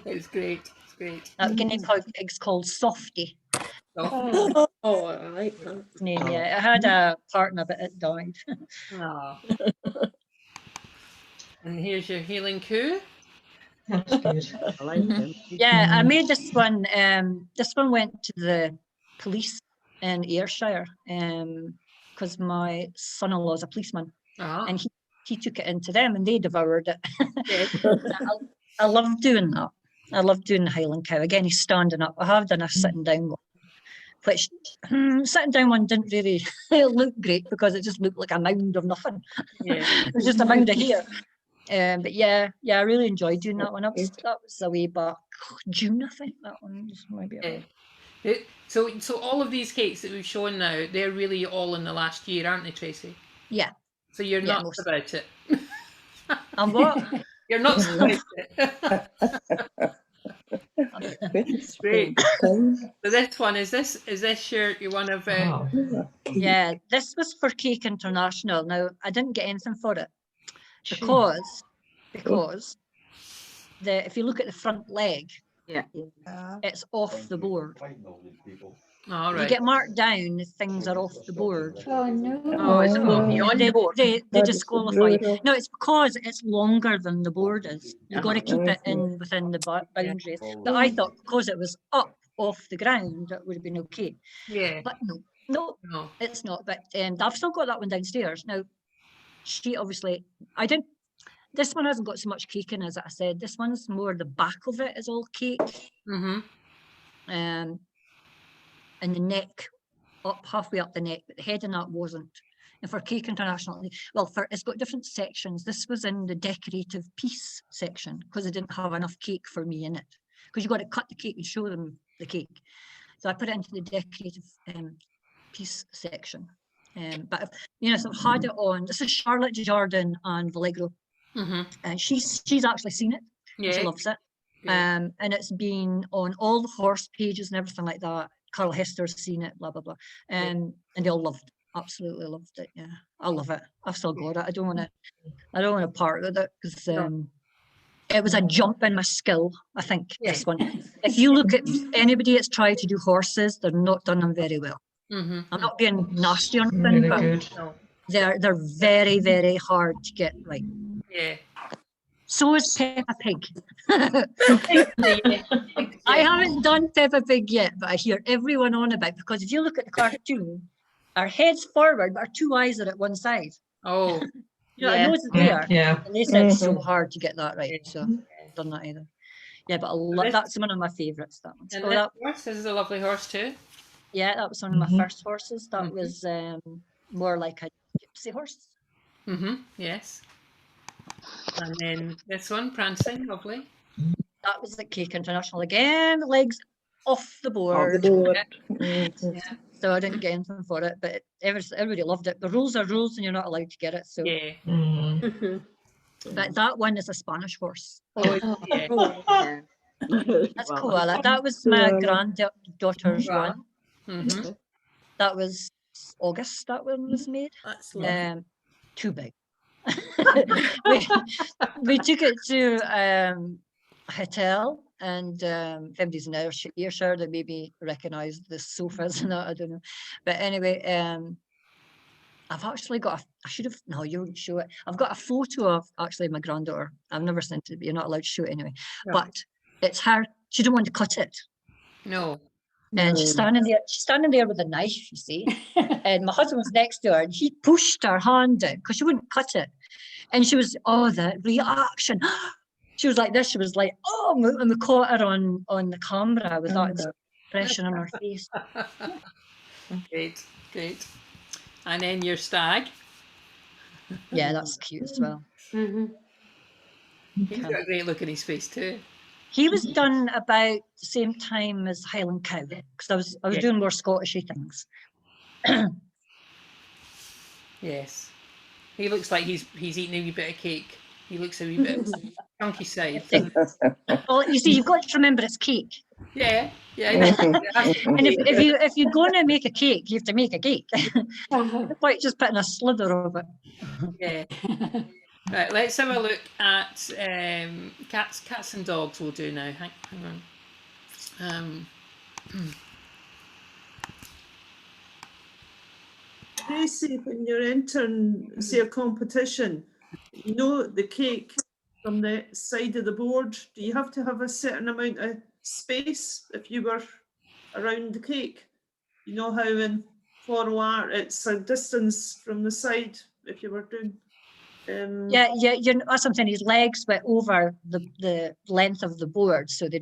It's great. It's great. That guinea pig's called Softy. Oh, I like that. Yeah, it had a partner, but it died. And here's your healing coo. That's good. I like them. Yeah, I made this one. This one went to the police in Ayrshire because my son-in-law is a policeman, and he took it into them and they devoured it. I love doing that. I love doing the Highland Cow. Again, he's standing up. I have done a sitting down one, which sitting down one didn't really look great because it just looked like a mound of nothing. Yeah. It was just a mound of hair. But yeah, I really enjoyed doing that one. That was a way back June, I think. That one was maybe. Yeah. So all of these cakes that we've shown now, they're really all in the last year, aren't they, Tracey? Yeah. So you're Yeah, nuts about it. And what? You're nuts about it. Great. So this one is this your one of Wow. Yeah, this was for Cake International. Now I didn't get anything for it because if you look at the front leg, it's off the board. all right. You get marked down, the things are off the board. Oh no. Oh, it's gone beyond the board. They disqualify you. No, it's because it's longer than the board is. You've got to keep it within the boundaries. But I thought because it was up off the ground, it would have been okay. Yeah. But no, it's not. But I've still got that one downstairs. Now, she obviously, this one hasn't got so much cake in, as I said. This one's more the back of it is all cake. Mm-hmm. And the neck, halfway up the neck, but the head in that wasn't. And for Cake International, it's got different sections. This was in the decorative piece section because I didn't have enough cake for me in it. Because you've got to cut the cake and show them the cake. So I put it into the decorative piece section. But so I've had it on. This is Charlotte Jardin and Vallegro. Mm-hmm. And she's actually seen it. Yeah. She loves it. And it's been on all the horse pages and everything like that. Carl Hester's seen it, blah blah blah, and they all absolutely loved it. Yeah, I love it. I've still got it. I don't want to part with it because it was a jump in my skill. I think this one. If you look at anybody that's tried to do horses, they're not done them very well. Mm-hmm. I'm not being nasty or anything, Really but good. they're very, very hard to get right. Yeah. So is Peppa Pig. I haven't done Peppa Pig yet, but I hear everyone on about, because if you look at the cartoon, our head's forward, but our two eyes are at one side. Oh. Our nose is there. Yeah. And they said it's so hard to get that right. So I've done that either. Yeah, but that's one of my favourites, that one. And this is a lovely horse too. Yeah, that was one of my first horses. That was more like a gypsy horse. Mm-hmm. Yes. And then this one, prancing, lovely. That was at Cake International again. Legs off the board. So I didn't get anything for it, but everybody loved it. The rules are rules, and you're not allowed to get it. So, but that one is a Spanish horse. Yeah. That's cool. That was my granddaughter's one. Mm-hmm. That was August. That one was made. That's lovely. Too big. we took it to a hotel, and if anybody's in Ayrshire, they maybe recognise the sofas and that, I don't know. But anyway, I've actually got you wouldn't show it. I've got a photo of actually my granddaughter. I've never sent it, but you're not allowed to show it anyway. No. But it's her. She didn't want to cut it. No. And she's standing there with a knife, you see. And my husband was next to her, and he pushed her hand in because she wouldn't cut it. And she was, the reaction. She was like this. She was like, and we caught her on the camera with that expression on her face. Great. And then your stag. Yeah, that's cute as well. Mm-hmm. He's got a great look in his face too. He was done about the same time as Highland Cow, because I was doing more Scottishy things. Yes. He looks like he's eating a wee bit of cake. He looks a wee bit chunky side. Well, you see, you've got to remember it's cake. Yeah. And if you're going to make a cake, you have to make a cake. Like just putting a slither of it. Yeah. Right, let's have a look at cats and dogs. We'll do now. Hang on. Tracey, when you're entering, say, a competition, the cake from the side of the board, do you have to have a certain amount of space if you were around the cake? You know how in floral art it's a distance from the side if you were doing Yeah, that's something. His legs went over the length of the board, so they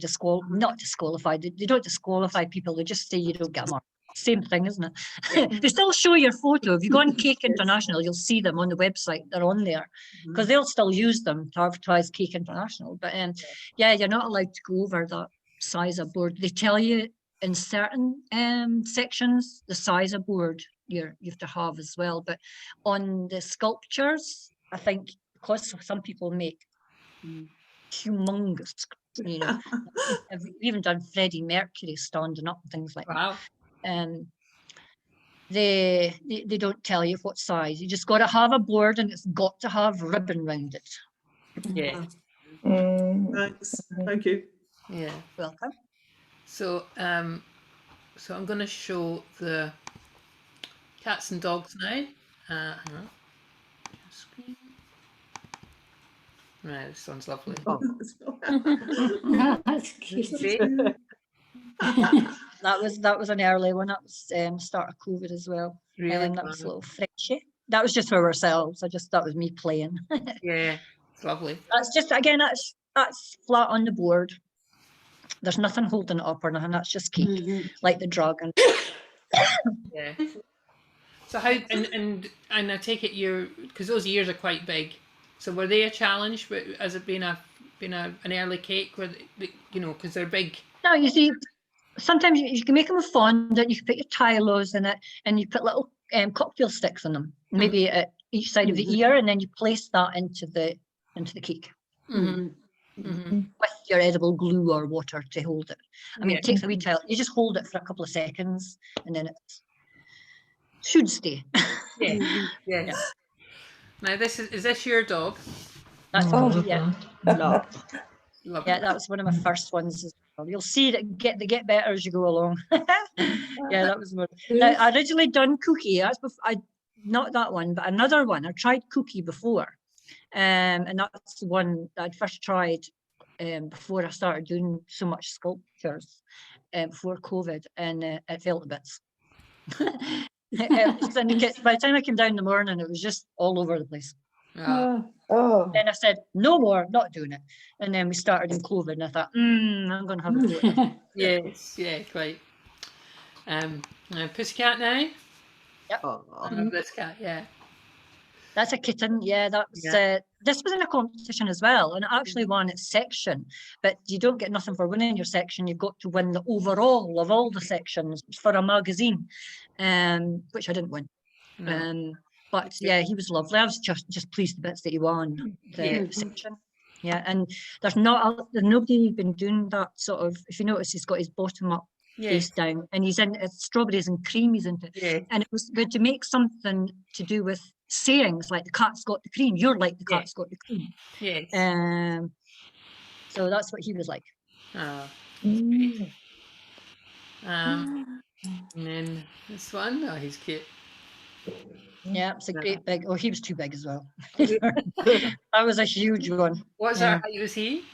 not disqualified. They don't disqualify people. They just say you don't get a mark. Same thing, isn't it? They still show your photo. If you go on Cake International, you'll see them on the website. They're on there because they'll still use them to advertise Cake International. But yeah, you're not allowed to go over that size of board. They tell you in certain sections the size of board you have to have as well. But on the sculptures, I think because some people make humongous, I've even done Freddie Mercury standing up and things like that. They don't tell you what size. You just got to have a board and it's got to have ribbon round it. Yeah. Thanks. Thank you. Yeah. Welcome. So so I'm going to show the cats and dogs now. Hang on. Screen. Right, this one's lovely. That's cute. That was an early one. That was start of COVID as well. Really? That was a little Frenchie. That was just for ourselves. That was me playing. Yeah, it's lovely. That's just again. That's flat on the board. There's nothing holding it up or nothing. That's just cake, like the dragon. Yeah. So how and I take it because those ears are quite big. So were they a challenge? As it being an early cake, where because they're big. No, you see, sometimes you can make them with fondant. You can put your Tylos in it, and you put little cocktail sticks in them, maybe at each side of the ear, and then you place that into the cake. With your edible glue or water to hold it. I mean, it takes a wee time. You just hold it for a couple of seconds, and then it should stay. Yes. Yeah. Now is this your dog? That's yeah. No. Yeah, that was one of my first ones as well. You'll see that they get better as you go along. Yeah, that was one. Now, I originally done Cookie. That's not that one, but another one. I tried Cookie before. And that's the one that I'd first tried before I started doing so much sculptures before COVID, and it fell to bits. By the time I came down in the morning, it was just all over the place. Oh. Then I said, no more, not doing it. And then we started in COVID, and I thought, I'm going to have a go at it. Yes, yeah, quite. Pussycat now? Yep. I love this cat, yeah. That's a kitten, yeah. That was this was in a competition as well, and it actually won its section. But you don't get nothing for winning your section. You've got to win the overall of all the sections for a magazine, which I didn't win. No. But yeah, he was lovely. I was just pleased the bits that he won the section. Yeah, and there's nobody been doing that sort of. If you notice, he's got his bottom up. Face down, and he's in strawberries and cream. He's into, and it was good to make something to do with sayings like the cat's got the cream. You're like the cat's got the cream. Yes. So that's what he was like. And then this one, he's cute. Yeah, it's a great big. Oh, he was too big as well. That was a huge one. What's that? How was he?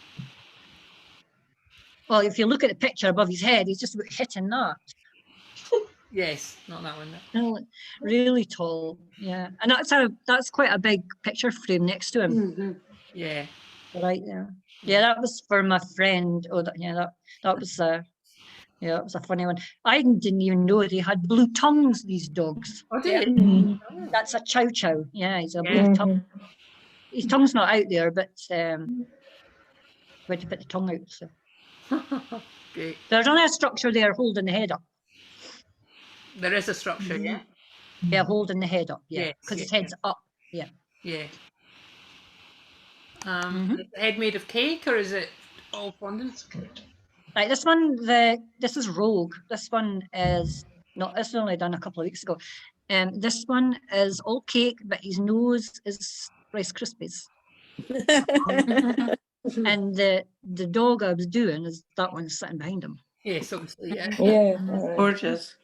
Well, if you look at the picture above his head, he's just about hitting that. Yes, not that one. No. Really tall, yeah. And that's quite a big picture frame next to him. Yeah. Right there. Yeah, that was for my friend. Oh, that was that was a funny one. I didn't even know they had blue tongues, these dogs. Oh, did you? That's a chow chow. Yeah, he's a blue tongue. His tongue's not out there, but where to put the tongue out, so. Great. There's only a structure there holding the head up. There is a structure, yeah? Yeah, holding the head up, yeah. Because his head's up, yeah. Yeah. Is the head made of cake or is it all fondant? Right, this one, this is Rogue. This one is not, this was only done a couple of weeks ago. This one is all cake, but his nose is Rice Krispies. And the dog I was doing is that one sitting behind him. Yes, obviously, yeah. Yeah. Gorgeous.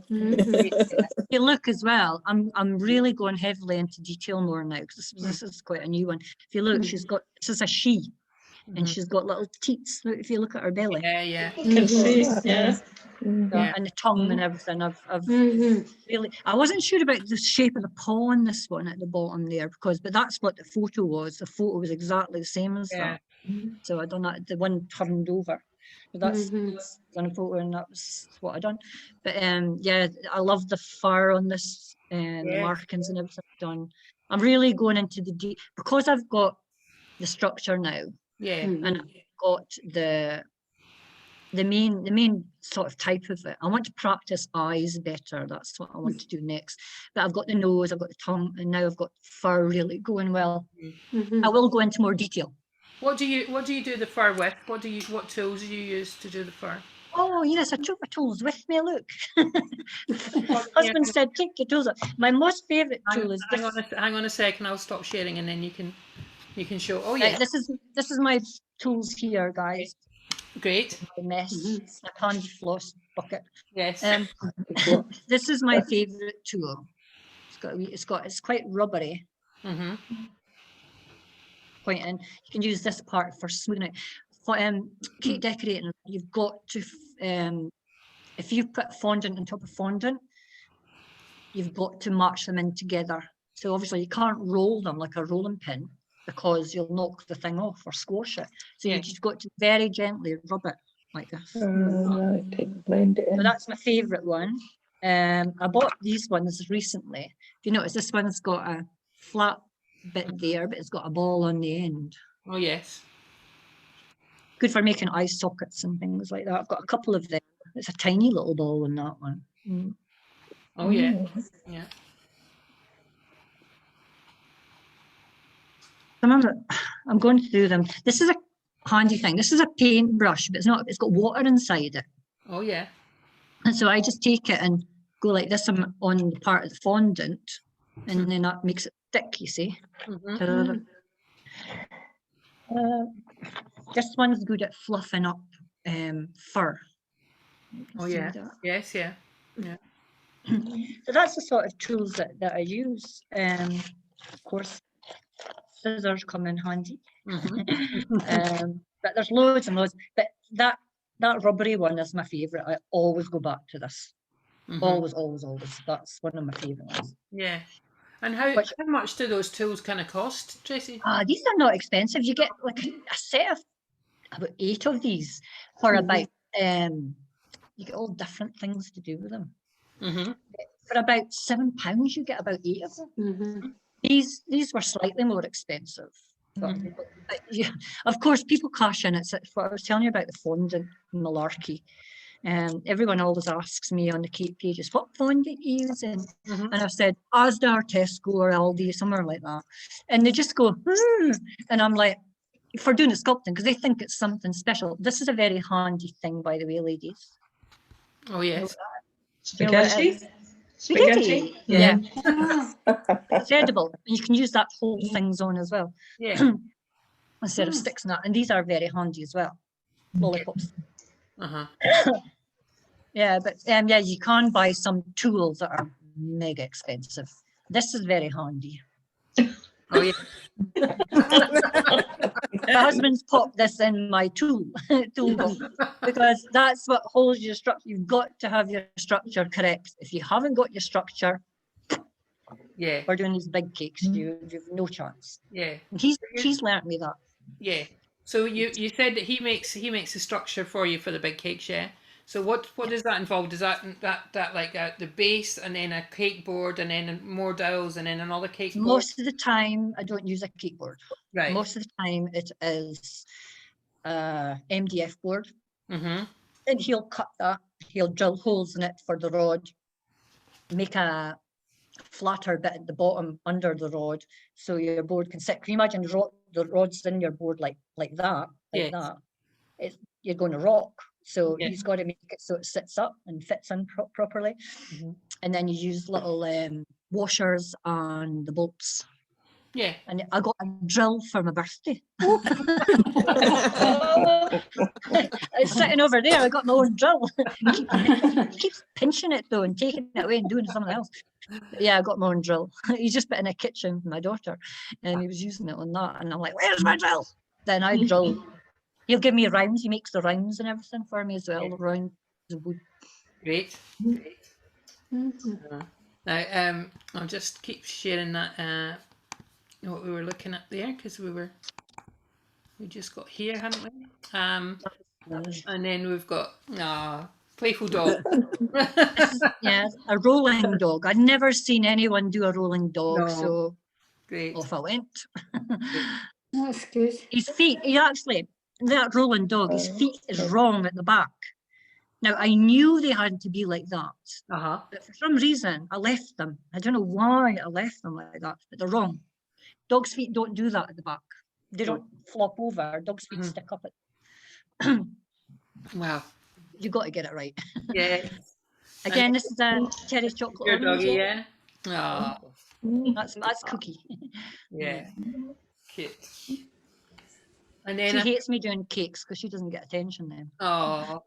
If you look as well, I'm really going heavily into detail more now because this is quite a new one. If you look, she's got, this is a she, and she's got little teats. If you look at her belly, Yeah. You can see, yeah. Yeah. and the tongue and everything. I've really, I wasn't sure about the shape of the paw on this one at the bottom there, but that's what the photo was. The photo was exactly the same as Yeah. that. So I done that, the one turned over. But that's on a photo, and that was what I done. But yeah, I love the fur on this and the markings and everything I've done. I'm really going into the deep, because I've got the structure now. Yeah. And I've got the main sort of type of it. I want to practice eyes better. That's what I want to do next. But I've got the nose, I've got the tongue, and now I've got fur really going well. I will go into more detail. What do you do the fur with? What tools do you use to do the fur? Oh yes, I took my tools with me. Look, husband said, "Take your tools up." My most favourite tool is this. Hang on a second. I'll stop sharing, and then you can show. Oh Right, yeah, this is my tools here, guys. great. My mess, my candy floss bucket. Yes. This is my favourite tool. It's quite rubbery. Pointing. You can use this part for smoothing out. For cake decorating, you've got to if you put fondant on top of fondant, you've got to match them in together. So obviously you can't roll them like a rolling pin, because you'll knock the thing off or squash it. So you just got to very gently rub it like this. Right, blend it in. So that's my favourite one. I bought these ones recently. If you notice, this one's got a flat bit there, but it's got a ball on the end. Oh yes. Good for making eye sockets and things like that. I've got a couple of them. It's a tiny little ball in that one. Oh yeah. Yeah. I'm going to do them. This is a handy thing. This is a paintbrush, but it's got water inside it. Oh yeah. And so I just take it and go like this on the part of the fondant, and then that makes it thick, you see. This one's good at fluffing up fur. Oh yeah. Yes, yeah. Yeah. So that's the sort of tools that I use. Of course, scissors come in handy. But there's loads and loads. But that rubbery one is my favourite. I always go back to this. Always. That's one of my favourite ones. Yeah. And how much do those tools kind of cost, Tracey? These are not expensive. You get like a set of about 8 of these for about you get all different things to do with them. For about £7, you get about 8 of them. These were slightly more expensive. But yeah, of course, people cash in. It's what I was telling you about the fondant malarkey. Everyone always asks me on the cake pages, what fondant you using? And I've said Asda or Tesco or Aldi, somewhere like that. And they just go, and I'm like, for doing the sculpting, because they think it's something special. This is a very handy thing, by the way, ladies. Oh yes. Spaghetti? Spaghetti. Yeah. It's edible. And you can use that whole things on as well. Yeah. Instead of sticks and that. And these are very handy as well. Lollipops. Yeah, but yeah, you can buy some tools that are mega expensive. This is very handy. Oh yeah. My husband's popped this in my toolbox because that's what holds your structure. You've got to have your structure correct. If you haven't got your structure, we're doing these big cakes, you've no chance. Yeah. And he's learnt me that. Yeah. So you said that he makes a structure for you for the big cakes, yeah? So what does that involve? Does that like the base and then a cake board and then more dowels and then another cake board? Most of the time, I don't use a cake board. Right. Most of the time, it is MDF board. And he'll cut that. He'll drill holes in it for the rod. Make a flatter bit at the bottom under the rod, so your board can sit. Can you imagine the rod's in your board like that? You're going to rock. So he's got to make it so it sits up and fits in properly. And then you use little washers and the bolts. Yeah. And I got a drill for my birthday. It's sitting over there. I got my own drill. He keeps pinching it though and taking it away and doing something else. But yeah, I got my own drill. He's just been in a kitchen with my daughter and he was using it on that. And I'm like, where's my drill? Then I drill He'll give me rounds. He makes the rounds and everything for me as well. The round of wood. Great. Great. Now, I'll just keep sharing that what we were looking at there, because we just got here, haven't we? And then we've got playful dog. Yeah, a rolling dog. I'd never seen anyone do a rolling dog, No. so Great. off I went. That's good. His feet, that rolling dog, his feet is wrong at the back. Now, I knew they had to be like that, but for some reason, I left them. I don't know why I left them like that, but they're wrong. Dog's feet don't do that at the back. They don't flop over. Dog's feet stick up. Wow. You got to get it right. Yeah. Again, this is a cherry chocolate. Your orange, doggy, yeah. That's Cookie. Yeah. Cute. And She then hates me doing cakes because she doesn't get attention then. oh.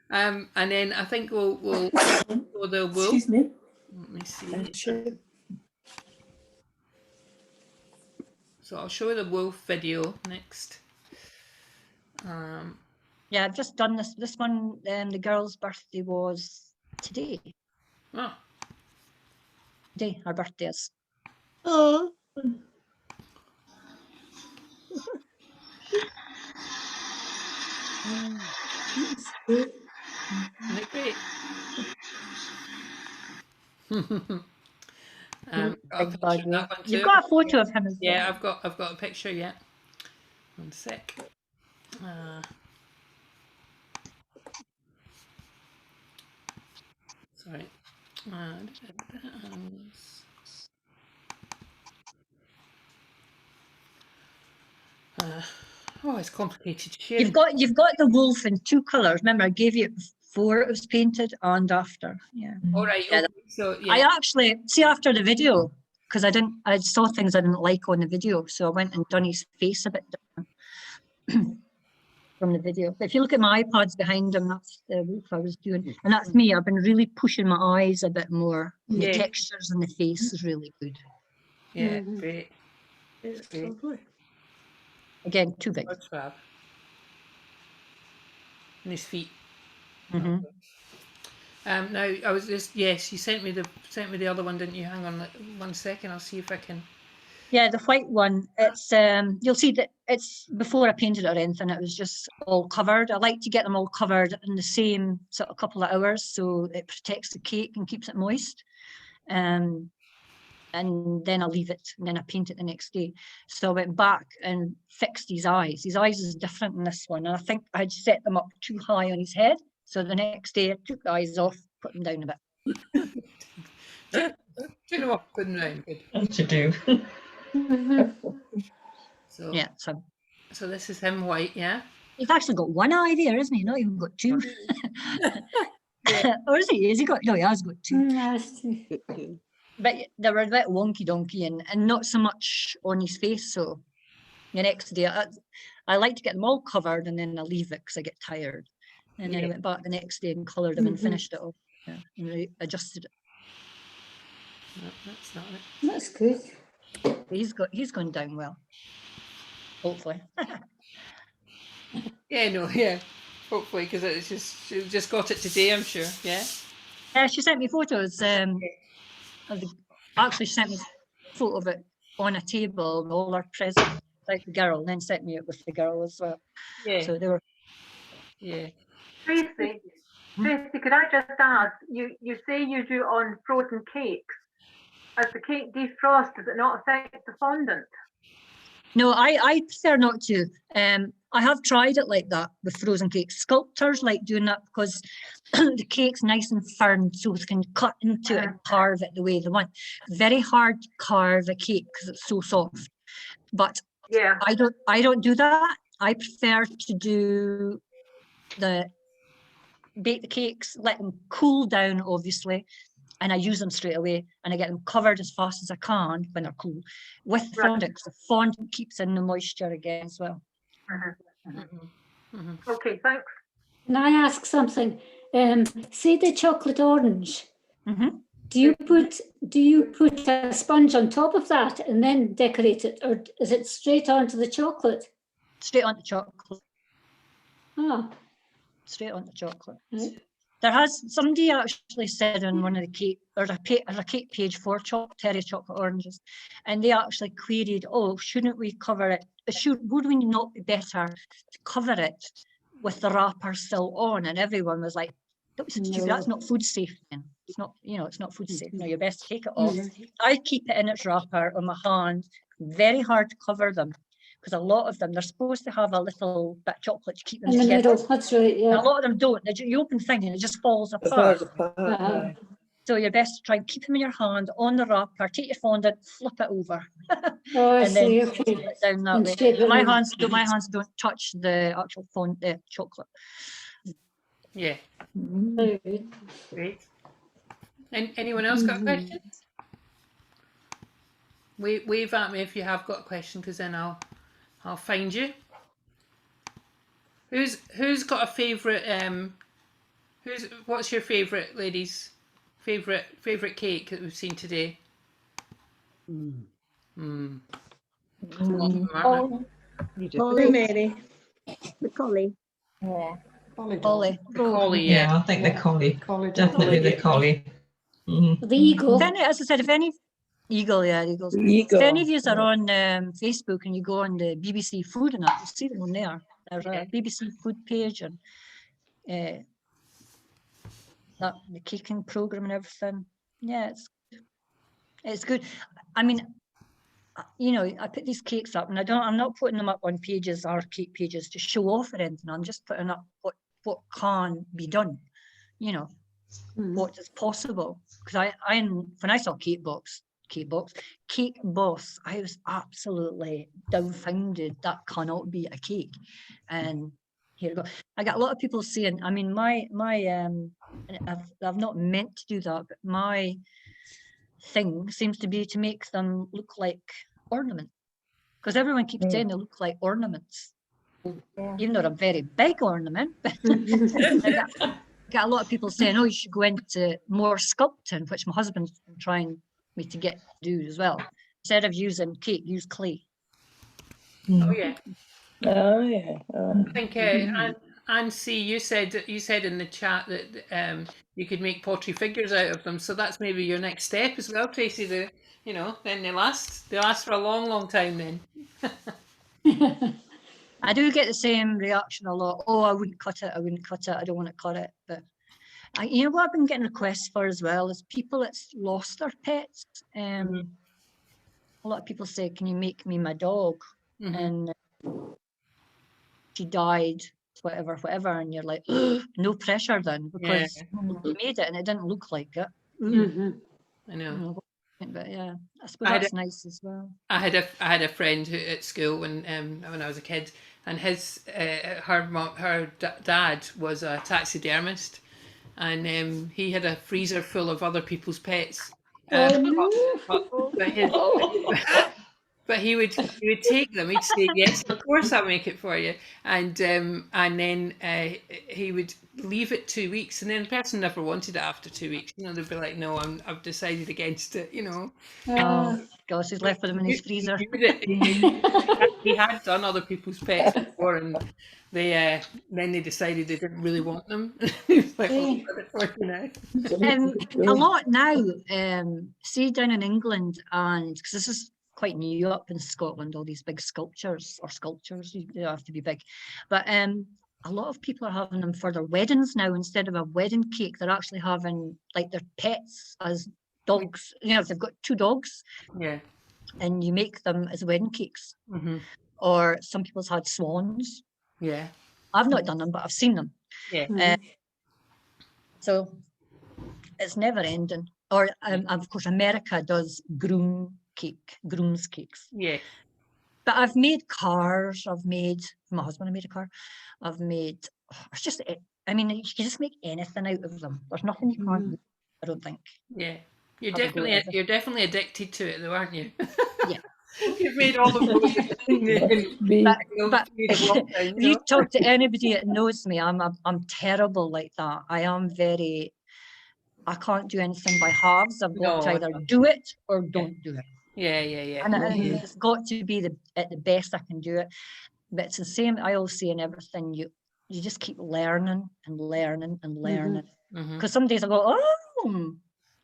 And then I think we'll go the wool. Excuse me. Let me see. So I'll show the wolf video next. Yeah, I've just done this. This one, the girl's birthday was today. Oh. Today, her birthday is. Oh. Isn't it great? I'll Big bad picture wolf. that one You've too. got a photo of him as well. Yeah, I've got a picture. Yeah. 1 sec. Sorry. Oh, it's complicated sharing. You've got the wolf in 2 colours. Remember, I gave you it before it was painted and after. Yeah. All right. Yeah, Okay. So yeah. I actually see after the video because I saw things I didn't like on the video, so I went and done his face a bit different from the video. But if you look at my iPads behind him, that's the wolf I was doing, and that's me. I've been really pushing my eyes a bit more. And the textures in the face is really good. Yeah. Great. It's Great. lovely. Again, too big. That's fab. And his feet. Mhm. Now I was just you sent me the other one, didn't you? Hang on 1 second. I'll see if I can. Yeah, the white one. It's you'll see that it's before I painted it or anything. It was just all covered. I like to get them all covered in the same sort of couple of hours, so it protects the cake and keeps it moist. And then I leave it, and then I paint it the next day. So I went back and fixed his eyes. His eyes is different in this one, and I think I had set them up too high on his head. So the next day I took the eyes off, put them down a bit. Do you know what? Putting round. Good. What to do? So Yeah, so this is him white, yeah. he's actually got 1 eye there, isn't he? Not even got 2. Or is he? Has he got? No, he has got 2. But they were a bit wonky donkey and not so much on his face. So the next day, I like to get them all covered and then I leave it because I get tired. And then I went back the next day and coloured them and finished it off. Yeah, and adjusted it. No, that's not it. That's good. He's gone down well. Hopefully. Yeah, no, yeah. Hopefully, because she just got it today, I'm sure. Yeah. She sent me photos. Actually, she sent me a photo of it on a table with all her presents, like the girl, and then sent me it with the girl as well. Yeah. So they were. Yeah. Tracey, could I just ask, you say you do it on frozen cakes. As the cake defrosts, does it not affect the fondant? No, I prefer not to. I have tried it like that with frozen cakes. Sculptors like doing that because the cake's nice and firm, so they can cut into it and carve it the way they want. Very hard to carve a cake because it's so soft. But Yeah. I don't do that. I prefer to do bake the cakes, let them cool down, obviously, and I use them straight away, and I get them covered as fast as I can when they're cool with the fondant, because the fondant keeps in the moisture again as well. Okay, thanks. Can I ask something? See the chocolate orange? Do you put a sponge on top of that and then decorate it, or is it straight onto the chocolate? straight onto chocolate. Oh, Straight onto chocolate. right. There has somebody actually said on one of the cake, there's a cake page for Terry chocolate oranges, and they actually queried, oh, shouldn't we cover it? Would we not be better to cover it with the wrapper still on? And everyone was like, don't be so stupid, that's not food safe then. It's not, it's not food safe. No, you're best to take it off. I keep it in its wrapper on my hand, very hard to cover them, because a lot of them, they're supposed to have a little bit of chocolate to keep them In the together. middle, that's right, And yeah. a lot of them don't. You open the thing and it just falls It falls apart. apart. Uh-huh. So you're best to try and keep them in your hand on the wrapper, take your fondant, flip it over. Oh, I and then see, put okay. it down that And way. shape it My in. hands don't touch the actual chocolate. Yeah. Very good. Great. And anyone else got a question? Wave at me if you have got a question, because then I'll find you. Who's got a favourite? What's your favourite, ladies? Favourite cake that we've seen today? Polly, Mary. The collie. Yeah. Polly. The collie, Yeah, yeah. I think the collie. Collie. Definitely the collie. Mhm. The eagle. If any, as I said, if any eagles. If any of you are on Facebook and you go on the BBC Food and that, you'll see them on there. There's a BBC Food page and that the caking program and everything. Yeah, it's good. I mean, I put these cakes up, and I'm not putting them up on pages or cake pages to show off or anything. I'm just putting up what can be done. What is possible. Because when I saw Cake Boss, I was absolutely dumbfounded. That cannot be a cake. And here we go. I got a lot of people saying, I mean, I've not meant to do that, but my thing seems to be to make them look like ornaments. Because everyone keeps saying they look like ornaments. Even though they're a very big ornament. Got a lot of people saying, oh, you should go into more sculpting, which my husband's trying me to get to do as well. Instead of using cake, use clay. Oh yeah. Oh yeah. I think Anne C, you said in the chat that you could make pottery figures out of them. So that's maybe your next step as well, Tracey. Then they last for a long, long time then. I do get the same reaction a lot. Oh, I wouldn't cut it. I don't want to cut it. But you know what I've been getting requests for as well is people that's lost their pets. A lot of people say, can you make me my dog? And she died, whatever. And you're like, no pressure then, because you made it and it didn't look like it. I know. But yeah, I suppose that's nice as well. I had a friend who at school when I was a kid, and her dad was a taxidermist, and he had a freezer full of other people's pets. But he would take them. He'd say, "Yes, of course, I'll make it for you." And then he would leave it 2 weeks, and then the person never wanted it after 2 weeks. They'd be like, "No, I've decided against it." Oh gosh, he's left with them in his freezer. He had done other people's pets before, and then they decided they didn't really want them. He was like, "I'll put it for you now." A lot now. See down in England, and because this is quite new up in Scotland, all these big sculptures, you don't have to be big, but a lot of people are having them for their weddings now. Instead of a wedding cake, they're actually having like their pets as dogs. If they've got 2 dogs, and you make them as wedding cakes. Or some people's had swans. I've not done them, but I've seen them. So it's never ending. Or of course America does groom's cakes. But I've made cars. My husband made a car. I've made, it's just, I mean, you can just make anything out of them. There's nothing you can't do, I don't think. You're definitely addicted to it though, aren't you? Yeah. You've made all the but if you talk to anybody that knows me, I'm terrible like that. I can't do anything by halves. I've got to either do it or don't do it. Yeah. And it's got to be at the best I can do it. But it's the same. I always say in everything, you just keep learning and learning and learning. Because some days I go, oh,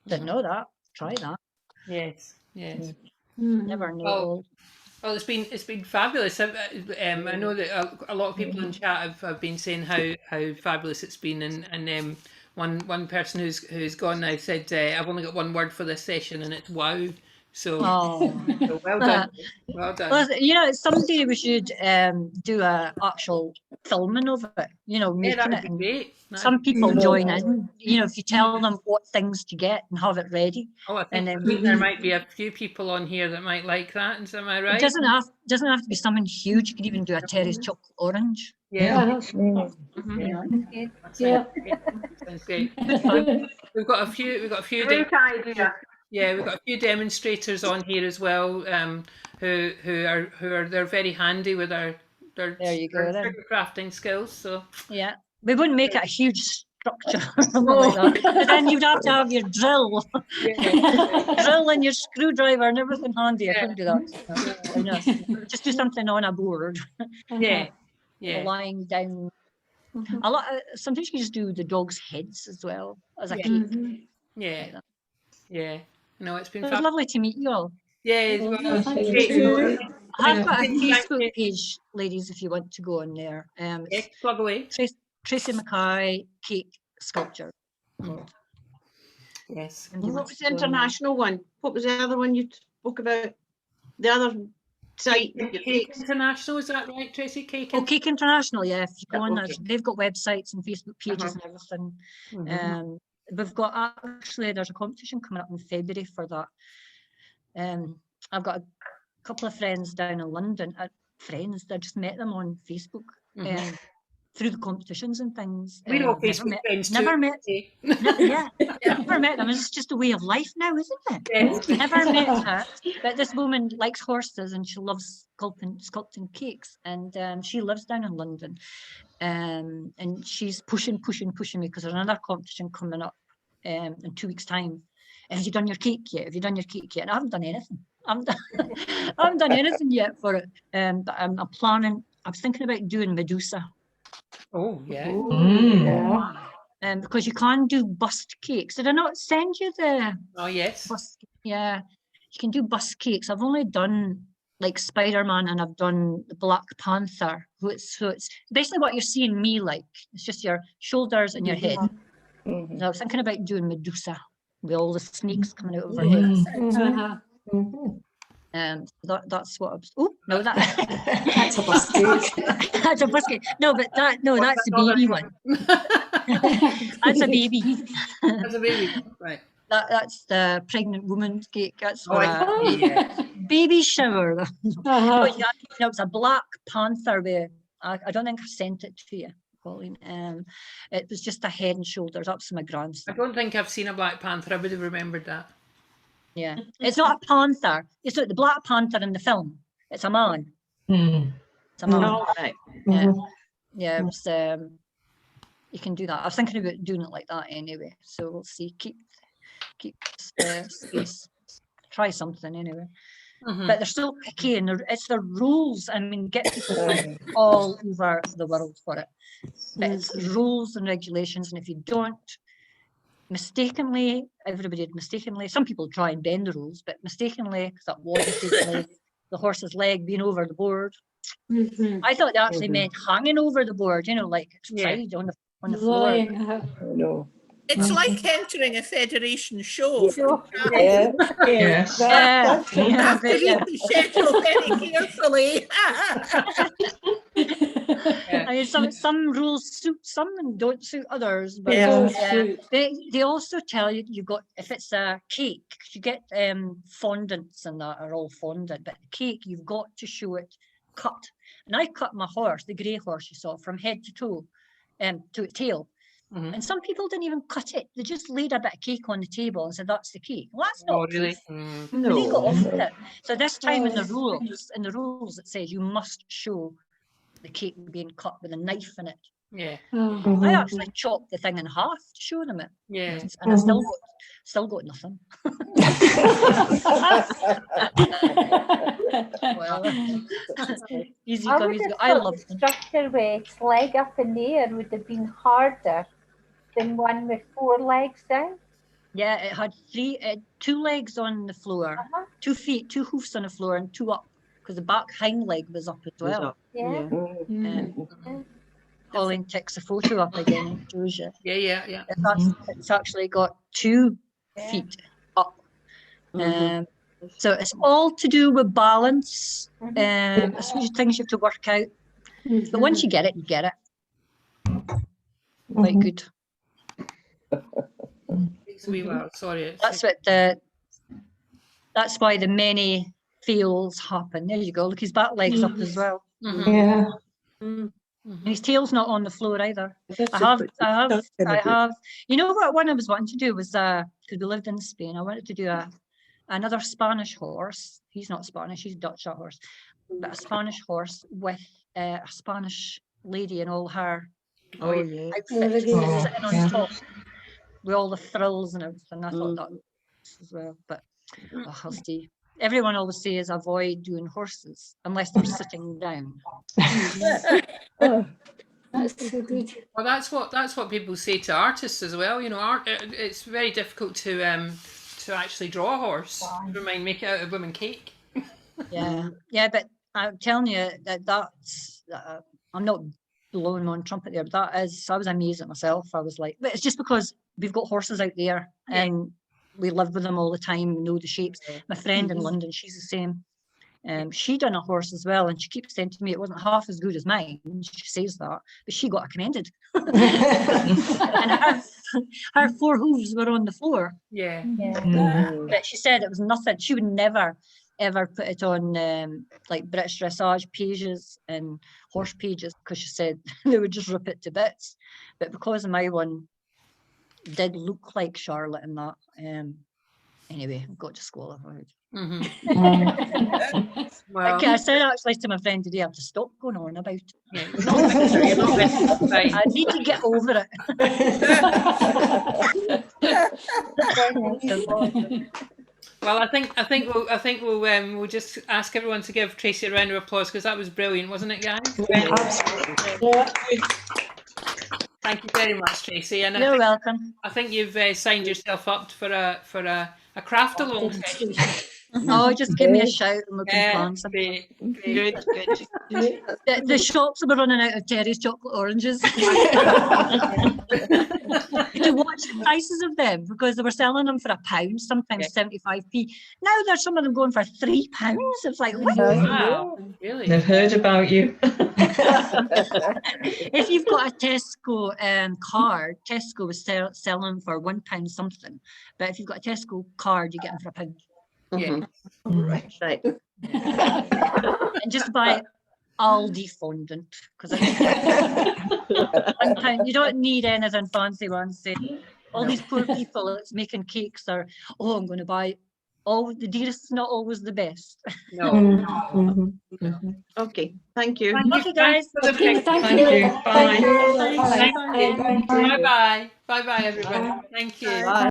didn't know that. Try that. Yes, yes. Never know. Well, it's been fabulous. I know that a lot of people in chat have been saying how fabulous it's been, and one person who's gone now said, I've only got one word for this session, and it's wow. So, so well done, well done. Well, you know, someday we should do a actual filming of it. You know, making that it. would be great. Some people join in. You know, if you tell them what things to get and have it ready. Oh, I think there might be a few people on here that might like that. Am I right? It doesn't have to be something huge. You could even do a Terry's chocolate orange. Yeah. Yeah. Sounds great. We've got a few. Great idea. Yeah, we've got a few demonstrators on here as well, who are they're very handy with their There you go, then. sugar crafting skills. So yeah, we wouldn't make it a huge structure like that. But then you'd have to have your drill, drill and your screwdriver and everything handy. I couldn't do that. Just do something on a board. Yeah, lying down. A lot. Sometimes you can just do the dog's heads as well as a cake. Yeah, like yeah. No, it's been It was lovely to meet you all. Yeah, I've got a Facebook page, ladies, if you want to go on there. Yes, plug away. Tracey Mckay Cake Sculpture. Yes. And what was the international one? What was the other one you spoke about? The other site? Cake International, is that right, Tracey? Cake International, yeah. If you go on there, they've got websites and Facebook pages and everything. We've got there's a competition coming up in February for that. I've got a couple of friends down in London, I just met them on Facebook through the competitions and things. We're all Facebook friends too. Never met them. It's just a way of life now, isn't it? Yes. Never met her, but this woman likes horses and she loves sculpting cakes, and she lives down in London. And she's pushing me because there's another competition coming up in 2 weeks' time. Have you done your cake yet? And I haven't done anything. I haven't done anything yet for it. But I'm planning. I was thinking about doing Medusa. Oh yeah. Because you can do bust cakes. Did I not send you the? Oh yes. Yeah, you can do bust cakes. I've only done like Spider-Man, and I've done the Black Panther. So it's basically what you're seeing me like. It's just your shoulders and your head. So I was thinking about doing Medusa with all the snakes coming out of her head. That's what I was. Oh no, that's a bust cake. That's a bust cake. No, but that's the baby one. That's a baby. That's a baby, right? That's the pregnant woman's cake. That's baby shower. It's a Black Panther. I don't think I sent it to you, Pauline. It was just a head and shoulders. That was my grandson. I don't think I've seen a Black Panther. I would have remembered that. Yeah, it's not a panther. It's not the Black Panther in the film. It's a man. It's a man. Right. Yeah. It was, you can do that. I was thinking about doing it like that anyway. So we'll see. Keep space. Try something anyway. But they're still picky, and it's the rules. I mean, get people from all over the world for it. But it's rules and regulations, and if you don't everybody mistakenly, some people try and bend the rules, but mistakenly, because that was mistakenly the horse's leg being over the board. I thought they actually meant hanging over the board, like it's tied on the floor. No. It's like entering a federation show. Yes. You have to read the schedule very carefully. I mean, some rules suit some and don't suit others. But they also tell you if it's a cake, you get fondants and that are all fondant, but the cake you've got to show it cut. And I cut my horse, the grey horse you saw, from head to toe, to its tail. And some people didn't even cut it. They just laid a bit of cake on the table and said, that's the cake. Well, that's not really. They got off with it. So this time in the rules it says you must show the cake being cut with a knife in it. Yeah. Oh. I actually chopped the thing in half to show them it, Yeah. and I still got nothing. Well, easy I come, would easy have go. I thought love the them. structure with its leg up in the air would have been harder than one with 4 legs down. Yeah, it had 2 legs on the floor, Uh-huh. 2 feet, 2 hoofs on the floor, and 2 up, because the back hind leg was up as well. Yeah. Colleen takes a photo up again and shows you. Yeah. It's actually got 2 feet up. So it's all to do with balance. It's things you have to work out. But once you get it, you get it. Quite good. Sorry. That's why the many feels happen. There you go. Look, his back legs up as well. Yeah. And his tail's not on the floor either. I have. You know what one I was wanting to do was because we lived in Spain. I wanted to do another Spanish horse. He's not Spanish. He's Dutch, that horse. But a Spanish horse with a Spanish lady in all her outfit, sitting on top with all the frills and everything. I thought that as well, but I'll see. Everyone always says avoid doing horses unless they're sitting down. That's so good. Well, that's what people say to artists as well. You know, it's very difficult to actually draw a horse. Never mind make it out of women cake. Yeah, but I'm telling you that's I'm not blowing my own trumpet there, but I was amazed at myself. I was like, but it's just because we've got horses out there and we live with them all the time, know the shapes. My friend in London, she's the same. She done a horse as well, and she keeps saying to me it wasn't half as good as mine. She says that, but she got it commended. And her 4 hooves were on the floor. But she said it was nothing. She would never ever put it on like British dressage pages and horse pages, because she said they would just rip it to bits. But because my one did look like Charlotte and that, anyway, got disqualified. Well, I said actually to my friend today, I have to stop going on about it. You're not right. I need to get over it. Well, I think we'll just ask everyone to give Tracey a round of applause, because that was brilliant, wasn't it, guys? Thank you very much, Tracey. And you're welcome. I think you've signed yourself up for a craft along session. Oh, just give me a shout and we can plan something. Good. The shops were running out of Terry's chocolate oranges. To watch the prices of them, because they were selling them for £1, sometimes 75p. Now there's some of them going for £3. It's like, wow, really? They've heard about you. If you've got a Tesco card, Tesco is selling for £1 something. But if you've got a Tesco card, you get them for £1. Right. And just buy Aldi fondant, because £1, you don't need anything fancy. All these poor people that's making cakes are, I'm going to buy the dearest is not always the best. No. Okay, thank you. Thank you, guys. Thank you. Bye. Bye bye. Bye bye, everybody. Thank you. Bye.